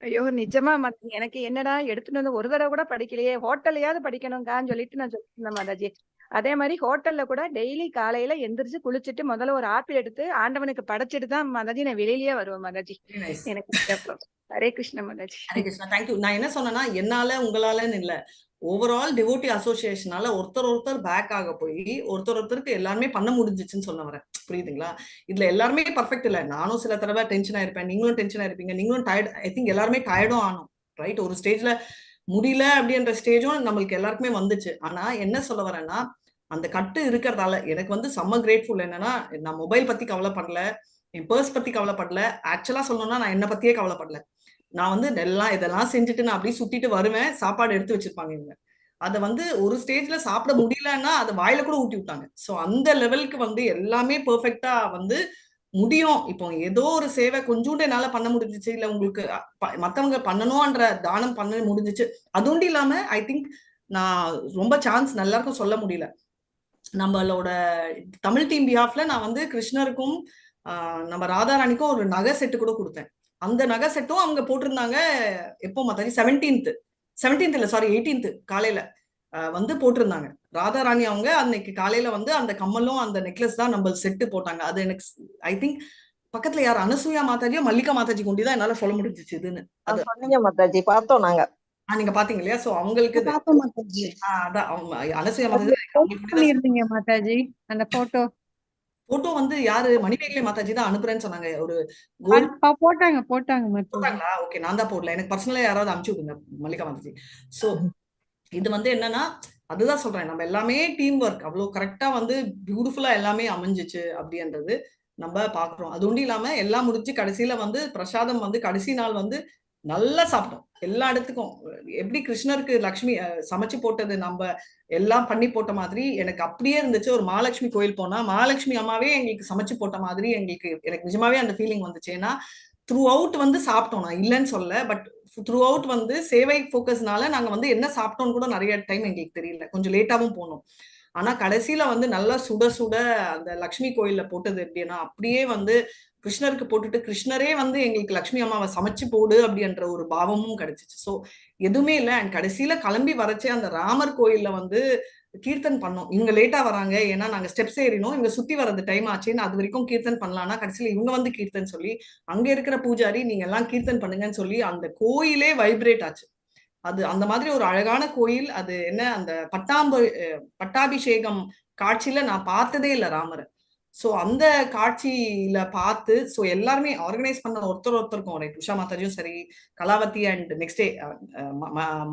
ஐயோ நிஜமா மாதாஜி, எனக்கு என்னடா எடுத்துட்டு வந்து ஒரு தடவை கூட படிக்கலையே, ஹோட்டல்லையாவது படிக்கணுங்கான்னு சொல்லிட்டு நான் சொல்லிட்டு இருந்தேன் மாதாஜி. அதே மாதிரி ஹோட்டல்ல கூட டெய்லி காலையில எந்திரிச்சு குளிச்சுட்டு முதல்ல ஒரு ஆப்பிள் எடுத்து ஆண்டவனுக்கு படைச்சிட்டு தான் மாதாஜி நான் வெளியிலேயே வருவேன் மாதாஜி. எனக்கு ஹரே கிருஷ்ண மாதாஜி. ஹரே கிருஷ்ணா. தேங்க்யூ. நான் என்ன சொன்னேன்னா, என்னால உங்களாலன்னு இல்ல, ஓவரால் டிவோட்டி அசோசியேஷனால ஒருத்தர் பேக் ஆக போய் ஒருத்தருக்கு எல்லாருமே பண்ண முடிஞ்சிச்சுன்னு சொல்ல வரேன். புரியுதுங்களா? இதுல எல்லாருமே பர்ஃபெக்ட் இல்ல. நானும் சில தடவை டென்ஷனா இருப்பேன், நீங்களும் டென்ஷனா இருப்பீங்க, நீங்களும் டயர்ட். ஐ திங்க் எல்லாருமே டயர்டும் ஆனோம், ரைட்? ஒரு ஸ்டேஜ்ல முடியல அப்படின்ற ஸ்டேஜும் நம்மளுக்கு எல்லாருக்குமே வந்துச்சு. ஆனா என்ன சொல்ல வரேன்னா, அந்த கட்டு இருக்கிறதால எனக்கு வந்து செம்ம கிரேட்ஃபுல். என்னன்னா, நான் மொபைல் பத்தி கவலைப்படல, என் பர்ஸ் பத்தி கவலைப்படல. ஆக்சுவலா சொல்லணும்னா நான் என்னை பத்தியே கவலைப்படல. நான் வந்து இதெல்லாம் செஞ்சுட்டு நான் அப்படியே சுத்திட்டு வருவேன், சாப்பாடு எடுத்து வச்சிருப்பாங்க இவங்க. அதை வந்து ஒரு ஸ்டேஜ்ல சாப்பிட முடியலன்னா அதை வாயில கூட ஊட்டி விட்டாங்க. ஸோ அந்த லெவலுக்கு வந்து எல்லாமே பெர்ஃபெக்டா வந்து முடியும். இப்போ ஏதோ ஒரு சேவை கொஞ்சோண்டு என்னால பண்ண முடிஞ்சிச்சு, இல்ல உங்களுக்கு மத்தவங்க பண்ணணும்ன்ற தானம் பண்ண முடிஞ்சிச்சு. அதுவும் இல்லாம ஐ திங்க் நான் ரொம்ப சான்ஸ் எல்லாருக்கும் சொல்ல முடியல. நம்மளோட தமிழ் டீம் பிஹாஃப்ல நான் வந்து கிருஷ்ணருக்கும் நம்ம ராதாராணிக்கும் ஒரு நகை செட்டு கூட கொடுத்தேன். அந்த நகை செட்டும் அவங்க போட்டிருந்தாங்க. எப்போ மாதாஜி? 17th இல்ல, சாரி 18th காலையில வந்து போட்டிருந்தாங்க. ராதாராணி அவங்க அன்னைக்கு காலையில வந்து அந்த கம்மலும் அந்த நெக்லஸ் தான் நம்ம செட்டு போட்டாங்க. அது எனக்கு ஐ திங்க் பக்கத்துல யார் அனசூயா மாதாஜியோ மல்லிகா மாதாஜி கொண்டு தான் என்னால சொல்ல முடிஞ்சிச்சு இதுன்னு. அது சொன்னீங்க மாதாஜி, பார்த்தோம் நாங்க. நீங்க பாத்தீங்க இல்லையா? சோ அவங்களுக்கு அதான் அனசூயா மாதாஜி அந்த போட்டோ வந்து யாரு? மணிமேகலை மாதாஜி தான் அனுப்புறேன்னு சொன்னாங்க. ஒரு போட்டாங்களா? ஓகே, நான் தான் போடல. எனக்கு பர்சனலா யாராவது அனுப்பிச்சு விடுங்க மல்லிகா மாதாஜி. சோ இது வந்து என்னன்னா, அதுதான் சொல்றேன், நம்ம எல்லாமே டீம் ஒர்க் அவ்வளவு கரெக்டா வந்து பியூட்டிஃபுல்லா எல்லாமே அமைஞ்சிச்சு அப்படின்றது நம்ம பாக்குறோம். அது ஒன்றும் இல்லாம எல்லாம் முடிஞ்சு கடைசியில வந்து பிரசாதம் வந்து கடைசி நாள் வந்து நல்லா சாப்பிட்டோம் எல்லா இடத்துக்கும். எப்படி கிருஷ்ணருக்கு லக்ஷ்மி சமைச்சு போட்டது நம்ம எல்லாம் பண்ணி போட்ட மாதிரி எனக்கு அப்படியே இருந்துச்சு. ஒரு மகாலட்சுமி கோயில் போனா மகாலட்சுமி அம்மாவே எங்களுக்கு சமைச்சு போட்ட மாதிரி எனக்கு நிஜமாவே அந்த ஃபீலிங் வந்துச்சு. ஏன்னா த்ரூ அவுட் வந்து சாப்பிட்டோம், நான் இல்லைன்னு சொல்ல, பட் த்ரூ அவுட் வந்து சேவை ஃபோக்கஸ்னால நாங்க வந்து என்ன சாப்பிட்டோம்னு கூட நிறைய டைம் எங்களுக்கு தெரியல, கொஞ்சம் லேட்டாவும் போனோம். ஆனா கடைசியில வந்து நல்லா சுட சுட அந்த லக்ஷ்மி கோயில்ல போட்டது எப்படின்னா, அப்படியே வந்து கிருஷ்ணருக்கு போட்டுட்டு கிருஷ்ணரே வந்து எங்களுக்கு லக்ஷ்மி அம்மாவை சமைச்சு போடு அப்படின்ற ஒரு பாவமும் கிடைச்சிச்சு. ஸோ எதுவுமே இல்லை. அண்ட் கடைசியில கிளம்பி வரச்சே அந்த ராமர் கோயில்ல வந்து கீர்த்தன் பண்ணோம். இவங்க லேட்டா வராங்க, ஏன்னா நாங்க ஸ்டெப்ஸ் ஏறினோம், இவங்க சுத்தி வர்றது டைம் ஆச்சுன்னு அது வரைக்கும் கீர்த்தன் பண்ணலாம்னா கடைசியில இவங்க வந்து கீர்த்தன் சொல்லி அங்க இருக்கிற பூஜாரி நீங்க எல்லாம் கீர்த்தன் பண்ணுங்கன்னு சொல்லி அந்த கோயிலே வைப்ரேட் ஆச்சு. அது அந்த மாதிரி ஒரு அழகான கோயில். அது என்ன, அந்த பட்டாபிஷேகம் காட்சியில நான் பார்த்ததே இல்லை ராமரை. சோ அந்த காட்சியில பார்த்து சோ எல்லாருமே ஆர்கனைஸ் பண்ண ஒருத்தருக்கும், ரைட், உஷா மாதாஜியும் சரி, Kalavathi and next day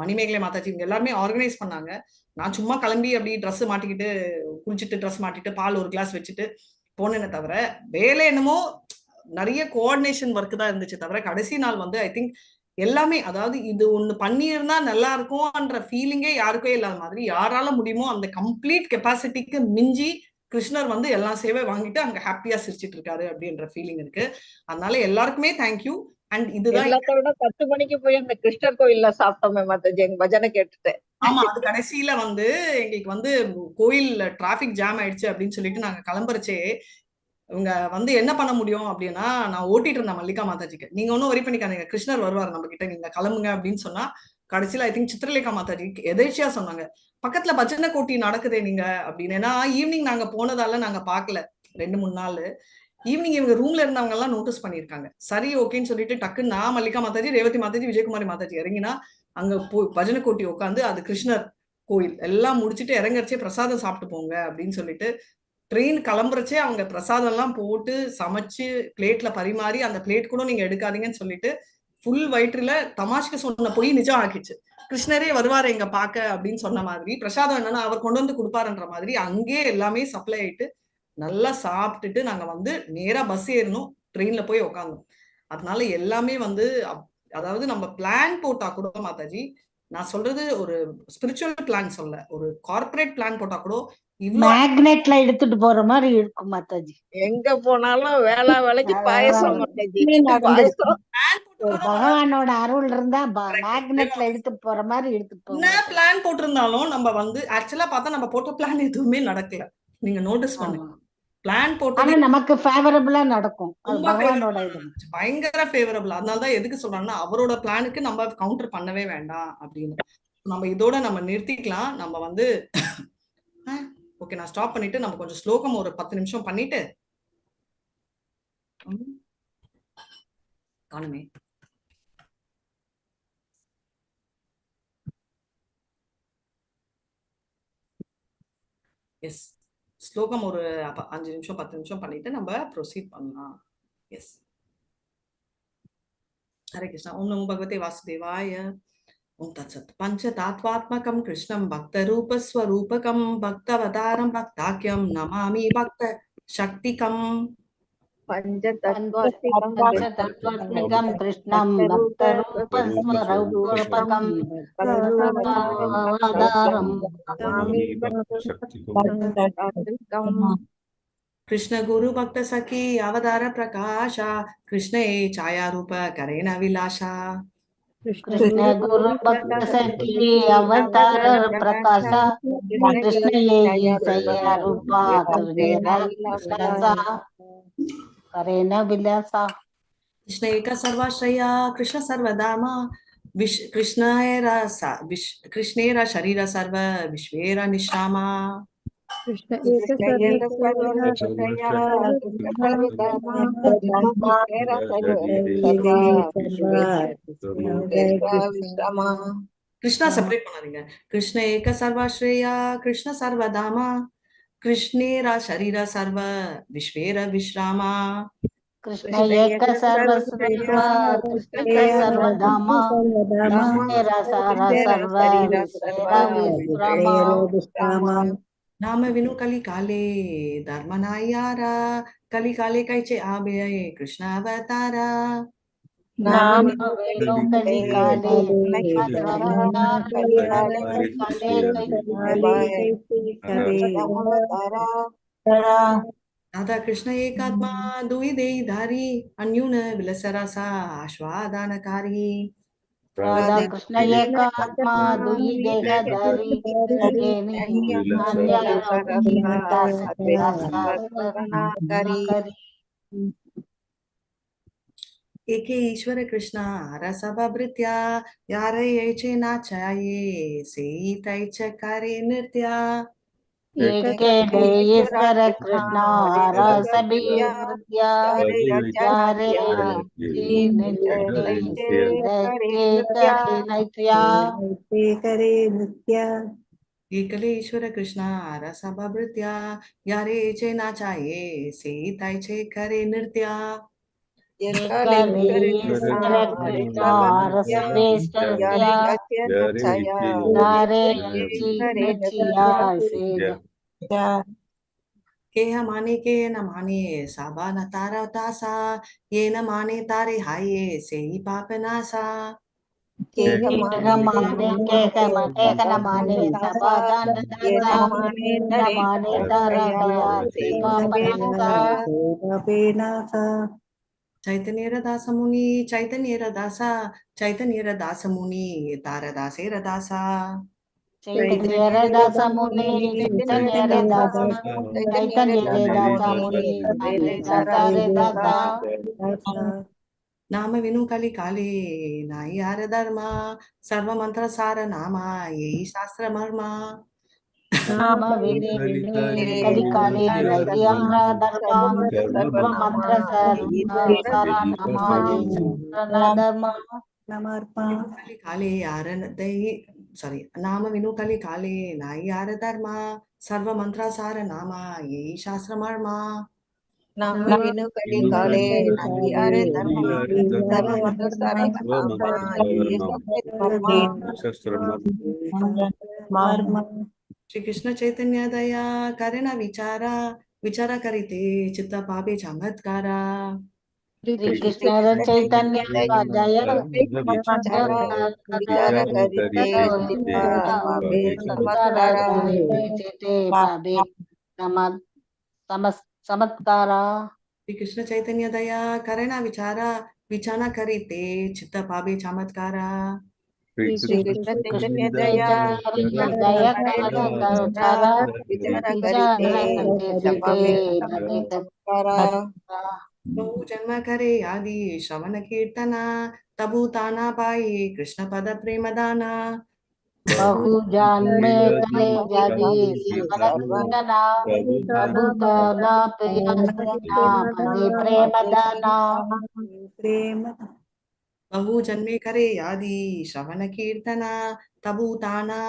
Manimekalai Mataji இவங்க எல்லாருமே ஆர்கனைஸ் பண்ணாங்க. நான் சும்மா கிளம்பி அப்படி ட்ரெஸ் மாட்டிக்கிட்டு குளிச்சுட்டு ட்ரெஸ் மாட்டிட்டு பால் ஒரு கிளாஸ் வச்சுட்டு போனேன்னு தவிர வேலை என்னமோ நிறைய கோஆர்டினேஷன் ஒர்க் தான் இருந்துச்சு தவிர கடைசி நாள் வந்து ஐ திங்க் எல்லாமே, அதாவது இது ஒண்ணு பண்ணியிருந்தா நல்லா இருக்கும்ன்ற ஃபீலிங்கே யாருக்கே இல்லாத மாதிரி யாரால முடியுமோ அந்த கம்ப்ளீட் கெப்பாசிட்டிக்கு மிஞ்சி கிருஷ்ணர் வந்து எல்லா சேவை வாங்கிட்டு அங்க ஹாப்பியா சிரிச்சிட்டு இருக்காரு அப்படின்ற ஃபீலிங் இருக்கு. அதனால எல்லாருக்குமே தேங்க்யூ. அண்ட் இதுதான் 10 மணிக்கு போய் அந்த கிருஷ்ணர் கோயில்ல சாப்பிட்டோமே மாதாஜி, எங்க பஜனை கேட்டுட்டு. ஆமா, அது கடைசியில வந்து எங்களுக்கு வந்து கோயில் டிராபிக் ஜாம் ஆயிடுச்சு அப்படின்னு சொல்லிட்டு நாங்க கிளம்புறச்சே இவங்க வந்து என்ன பண்ண முடியும் அப்படின்னா, நான் ஓட்டிட்டு இருந்தேன் மல்லிகா மாதாஜிக்கு, நீங்க ஒன்னும் வரி பண்ணிக்காதீங்க, கிருஷ்ணர் வருவார் நம்ம கிட்ட, நீங்க கிளம்புங்க அப்படின்னு சொன்னா கடைசியில ஐ திங்க் சித்திரலேகா மாதாஜி எதேச்சியா சொன்னாங்க, பக்கத்துல பஜனை கோட்டி நடக்குதே நீங்க அப்படின்னு. ஏன்னா ஈவினிங் நாங்க போனதால நாங்க பாக்கல, 2-3 நாள் ஈவினிங் இவங்க ரூம்ல இருந்தவங்க எல்லாம் நோட்டீஸ் பண்ணிருக்காங்க. சரி ஓகேன்னு சொல்லிட்டு டக்குன்னு நான் மல்லிகா மாதாஜி, ரேவதி மாதாஜி, விஜயகுமாரி மாதாஜி இறங்கினா அங்க பஜனை கோட்டி உட்காந்து அது கிருஷ்ணர் கோயில் எல்லாம் முடிச்சுட்டு இறங்கறச்சே பிரசாதம் சாப்பிட்டு போங்க அப்படின்னு சொல்லிட்டு ட்ரெயின் கிளம்புறச்சே அவங்க பிரசாதம் எல்லாம் போட்டு சமைச்சு பிளேட்ல பரிமாறி அந்த பிளேட் கூட நீங்க எடுக்காதீங்கன்னு சொல்லிட்டு ஃபுல் வயிற்றுல தமாஷ்க்கு சொன்ன போய் நிஜம் ஆக்கிச்சு. கிருஷ்ணரே வருவாரு எங்க பாக்க அப்படின்னு சொன்ன மாதிரி பிரசாதம் என்னன்னா அவர் கொண்டு வந்து கொடுப்பாருன்ற மாதிரி அங்கே எல்லாமே சப்ளை ஆயிட்டு நல்லா சாப்பிட்டுட்டு நாங்க வந்து நேரா பஸ் ஏறணும், ட்ரெயின்ல போய் உட்காந்தோம். அதனால எல்லாமே வந்து அதாவது நம்ம பிளான் போட்டா கூட மாதாஜி, நான் சொல்றது ஒரு ஸ்பிரிச்சுவல் பிளான் சொல்ல, ஒரு கார்பரேட் பிளான் போட்டா கூட மேக்னெட்ல எடுத்துட்டு போற மாதிரி இருக்கும் மாதாஜி. எங்க போனாலும் வேளா வேலைக்கு பாயசம் மாதாஜி. பாயசம் பகவானோட அருள் இருந்தா மேக்னெட்ல எடுத்துட்டு போற மாதிரி எடுத்துட்டு என்ன போங்க. பிளான் போட்டிருந்தாலும் நம்ம வந்து ஆக்சுவலா பார்த்தா நம்ம போட்ட பிளான் எதுவுமே நடக்கல. நீங்க நோட்டீஸ் பண்ணுங்க. பிளான் ஆனா போட்டது நமக்கு ஃபேவரபிளா நடக்கும். அது ரொம்ப பகவானோட இது. பயங்கர ஃபேவரபிள். அதனாலதான் எதுக்கு சொல்றாங்கன்னா அவரோட பிளானுக்கு நம்ம கவுண்டர் பண்ணவே வேண்டாம் அப்படின்னு. நம்ம இதோட நம்ம நிறுத்திக்கலாம். நம்ம வந்து ஓகே, நான் ஸ்டாப் பண்ணிட்டு நம்ம கொஞ்சம் ஸ்லோகம் ஒரு 10 நிமிஷம் பண்ணிட்டு காணுமே எஸ் ஸ்லோகம் ஒரு 5 நிமிஷம் 10 நிமிஷம் பண்ணிட்டு நம்ம ப்ரொசீட் பண்ணலாம். எஸ். ஹரே கிருஷ்ணா. ஓம் நமோ பகவதே வாசுதேவாய. ஓம் தத்சத். பஞ்சதாத்வாத்மகம் கிருஷ்ணம் பக்தரூப ஸ்வரூபகம் பக்தவதாரம் பக்தாக்கியம் நமாமி பக்த சக்திகம். பஞ்சதத்வாத்மிகம் கிருஷ்ணம் பக்தரூப ஸ்வரூபகம் பக்தவதாரம் कृष्ण गुरु भक्त सखी अवतार प्रकाशा कृष्ण छाया रूप करेण विलासा. कृष्ण गुरु भक्त सखी अवतार प्रकाशा कृष्ण छाया रूप करेण विलासा. कृष्ण एक सर्वाश्रया कृष्ण सर्वधामा कृष्णेरा शरीर सर्व विश्वेरा निश्रामा. कृष्ण एक कृष्णा सेपरेट பண்ணாதீங்க. कृष्ण एक सर्वाश्रया कृष्ण सर्वधामा कृष्णेरा शरीर सर्व विश्वेरा विश्रामा. कृष्ण एक सर्वश्रेया कृष्ण सर्वधामा कृष्णेरा सारा सर्व विश्वेरा विश्रामा. नाम विनु कलि काले धर्मनायारा कलि काले कैचे आबे कृष्ण अवतारा. नाम विनु कलि काले राधा कृष्ण एकात्मा दुई देहधारी अन्यून विलसरसा आस्वादनकारी. राधा कृष्ण एकात्मा दुई देहधारी एके ईश्वर कृष्ण रसभृत्या यारे येचे नाचाये से तैच करे नृत्या. एके ईश्वर कृष्ण रसभृत्या यारे एकले ईश्वर कृष्ण रसभृत्या यारे येचे नाचाये से तैच करे नृत्या. के माने के न माने साबा न तारा तासा ये न माने तारे हाये से ही पाप नासा. के माने न माने साबादान दासा न माने तारा हाया से पाप नासा. चैतन्य दास मुनि चैतन्य दास मुनि तारदासे रदासा. चैतन्य दास मुनि चैतन्य दास मुनि दासा. नाम विनु कलि काले नायार धर्मा सर्व मंत्र सार नामा यही शास्त्र मर्मा. नाम विनु कलि काले नायार धर्मा सर्व मंत्र सार नामा कलि काले यार दही सॉरी नाम विनु कलि काले नायार धर्मा सर्व मंत्र सार नामा यही शास्त्र मर्मा. नाम विनु कलि काले नायार धर्मा सर्व मंत्र सार नामा यही शास्त्र मर्मा. श्री कृष्ण चैतन्य दया करेना विचारा विचारा करीते चित्त पापे चमत्कारा. श्री कृष्ण चैतन्य जय चमत्कारा श्री कृष्ण चैतन्य दया करेना विचारा विचारणा करीते चित्त पावे चमत्कारा श्री श्री कृष्ण कृष्ण चैतन्य चैतन्य दया दया विचार बहु जन्म करे आदि श्रवण कीर्तना तबु ताना पाए कृष्ण पद प्रेम दाना बहु जन्मे करे जादी श्रवणकीर्तना प्रभुताना पदे प्रेम दाना प्रेम बहु जन्मे करे आदि श्रवण कीर्तना तबु ताना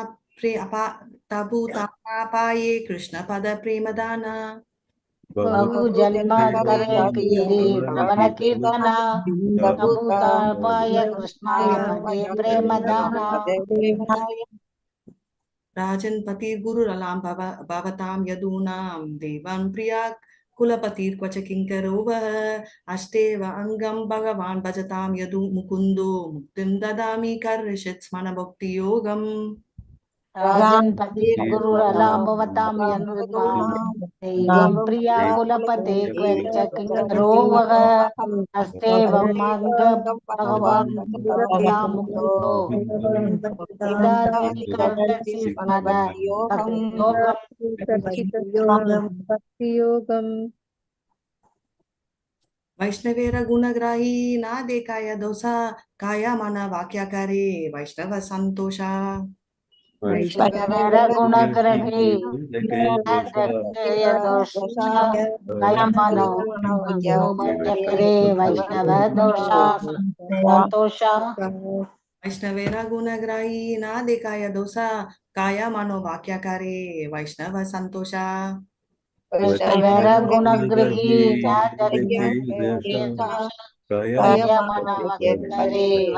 पाए कृष्ण पद प्रेम दाना बहु जन्म करे पीरी श्रवण कीर्तना प्रभुता पाय कृष्ण पदे प्रेम दाना राजन् पतिर्गुरुरलां भवतां यदूनां देवां प्रिया कुलपतिर्क्वच किङ्करो वः अष्टेव अङ्गं भगवान् भजतां यदु मुकुन्दो मुक्तिं ददामि कर्षित् स्मरणभक्तियोगम् राजन् पतिर्गुरुरलां भवतां यदूनां देवं प्रिया कुलपते क्वच किङ्करो वः अष्टेवम् अङ्गं भगवान् भजतां मुकुन्दो वैष्णवेर गुणग्राही ना देखाय दोषा काया मन वाक्याकारे वैष्णव संतोषा वैष्णवेर गुणग्राही वैष्णव दोषा संतोषा वैष्णवेरा गुणग्राही ना देखाय दोषा काया मनो वाक्याकारे वैष्णव संतोषा वैष्णवेर गुणग्राही ना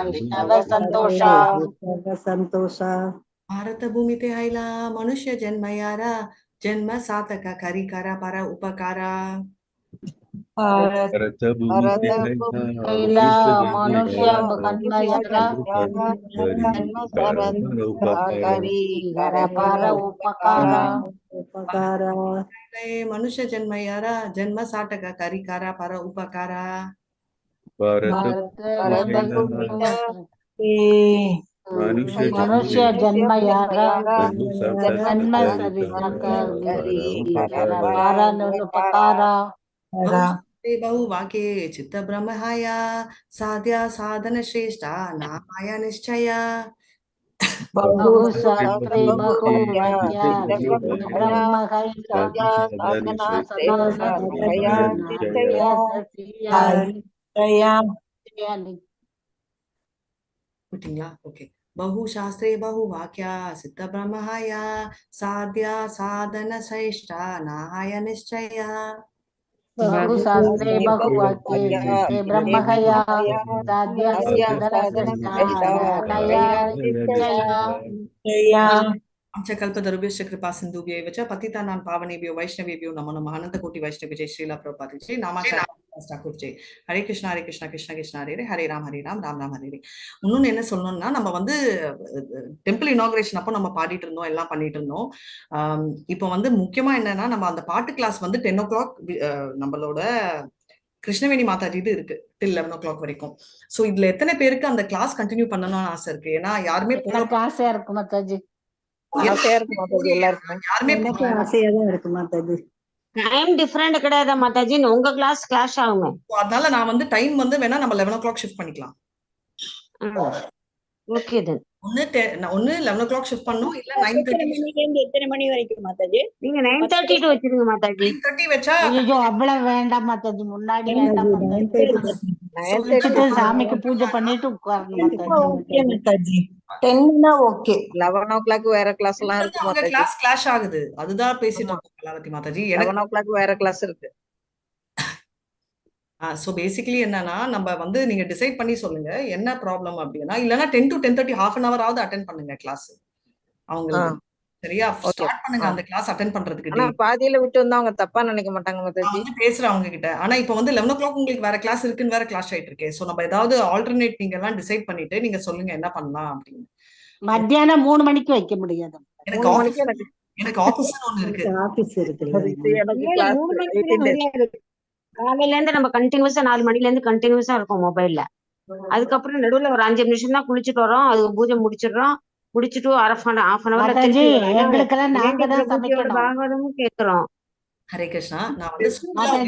वैष्णव संतोषा संतोषा भारत भूमिते हैला मनुष्य जन्मयारा जन्म सातक करिकरा पर उपकारा मनुष्य मनुष्य जन्मयारा जन्म साटक करिकारा पर उपकारा मनुष्य जन्म यारा जन्म उपकारा बहु वाक्ये चित्त ब्रह्महाया साध्या साधन श्रेष्ठा नामाया निश्चया बहु शास्त्रे बहु விட்டீங்களா? ஓகே. बहु शास्त्रे बहु वाक्या सिद्ध ब्रह्महाया साध्या साधन श्रेष्ठा नाहाय निश्चया बहु शास्त्रे बहु वाक्ये सिद्धे ब्रह्महया साध्या साधन श्रेष्ठा कल्पतरुभ्यश्च कृपा सिन्धुभ्यैव च पतितानां पावनेभ्यो वैष्णवेभ्यो नमो नमः अनन्तकोटि वैष्णव जय श्रीला प्रभुपाद जय नामाचार्य ठाकुर जय ஹரே கிருஷ்ணா கிருஷ்ண கிருஷ்ண ஹரே ஹரே ராம் ராம் ராம் ஹரே. இன்னொன்னு என்ன சொல்லணும்னா நம்ம வந்து டெம்பிள் இனாகிரேஷன் அப்போ நம்ம பாடிட்டு இருந்தோம், எல்லாம் பண்ணிட்டு இருந்தோம். இப்போ வந்து முக்கியமா என்னன்னா நம்ம அந்த பாட்டு கிளாஸ் வந்து 10 o'clock நம்மளோட கிருஷ்ணவேணி மாதாஜி இது இருக்கு டில் 11 o'clock வரைக்கும். சோ இதுல எத்தனை பேருக்கு அந்த கிளாஸ் கண்டினியூ பண்ணணும்னு ஆசை இருக்கு? ஏன்னா யாருமே ஆசையா இருக்கு மாதாஜி, யாருமே ஆசையா தான் இருக்கு மாதாஜி. டைம் டிஃபரெண்ட் கிடையாது மாதாஜி, உங்க கிளாஸ் கிளாஷ் ஆகுங்க. அதனால நான் வந்து டைம் வந்து வேணா நம்ம 11 o'clock ஷிஃப்ட் பண்ணிக்கலாம். ஓகே தென் ஒன்னு 11 o'clock ஷிஃப்ட் பண்ணனும், இல்ல 9:30 மணில இருந்து எத்தனை மணி வரைக்கும் மாதாஜி? நீங்க 9:30 டு வச்சிருங்க மாதாஜி. 9:30 வெச்சா ஐயோ அவ்வளவு வேண்டாம் மாதாஜி, முன்னாடி வேண்டாம் மாதாஜி, சாமிக்கு பூஜை பண்ணிட்டு உட்காரணும் மாதாஜி. 10 ஓகே. 11 o'clock வேற கிளாஸ் எல்லாம் இருக்கு அவங்க மாதாஜி. கிளாஸ் கிளாஷ் ஆகுது, அதுதான் பேசிட்டு இருக்கோம் கலாவதி மாதாஜி. 11 o'clock வேற கிளாஸ் இருக்கு. சோ பேசிக்கலி என்னன்னா நம்ம வந்து நீங்க டிசைட் பண்ணி சொல்லுங்க என்ன ப்ராப்ளம் அப்படின்னா, இல்லனா 10 to 10:30 half an hour ஆவது அட்டெண்ட் பண்ணுங்க கிளாஸ் அவங்களுக்கு. சரியா? ஓகே. ஸ்டார்ட் பண்ணுங்க அந்த கிளாஸ் அட்டெண்ட் பண்றதுக்கு ஆனா டெய்லி. பாதியில விட்டு வந்தா அவங்க தப்பா நினைக்க மாட்டாங்க நான் மாதாஜி? வந்து பேசுறேன் அவங்க கிட்ட. ஆனா இப்ப வந்து 11 o'clock உங்களுக்கு வேற கிளாஸ் இருக்குன்னு வேற கிளாஸ் ஆயிட்டு இருக்கே. சோ நம்ம ஏதாவது ஆல்டர்னேட் நீங்க எல்லாம் டிசைட் பண்ணிட்டு நீங்க சொல்லுங்க என்ன பண்ணலாம் அப்படின்னு. மத்தியானம் 3 மணிக்கு வைக்க முடியாது. எனக்கு 3 ஆபீஸ் மணிக்கு எனக்கு ஆபீஸ்னு ஒண்ணு இருக்கு. ஆபீஸ் இருக்குல்ல. இது எனக்கு இல்ல கிளாஸ் 3 மணிக்கு 18 days. முடியாது. காலையில இருந்து நம்ம கண்டினியூஸா 4 மணில இருந்து கண்டினியூஸா இருக்கும் மொபைல்ல. அதுக்கப்புறம் நடுவுல ஒரு 5 நிமிஷம் தான் குளிச்சுட்டு வரோம். அது பூஜை முடிச்சிடுறோம். முடிச்சுட்டு half an hourல மாதாஜி திருப்பி வரோம். ஏன்னா எங்களுக்கெல்லாம் நாங்க வேண்டிய தான் பிரபுஜியோட சமைக்கணும். பாகவதமும் கேட்கிறோம். ஹரே கிருஷ்ணா. நான் வந்து மாதாஜி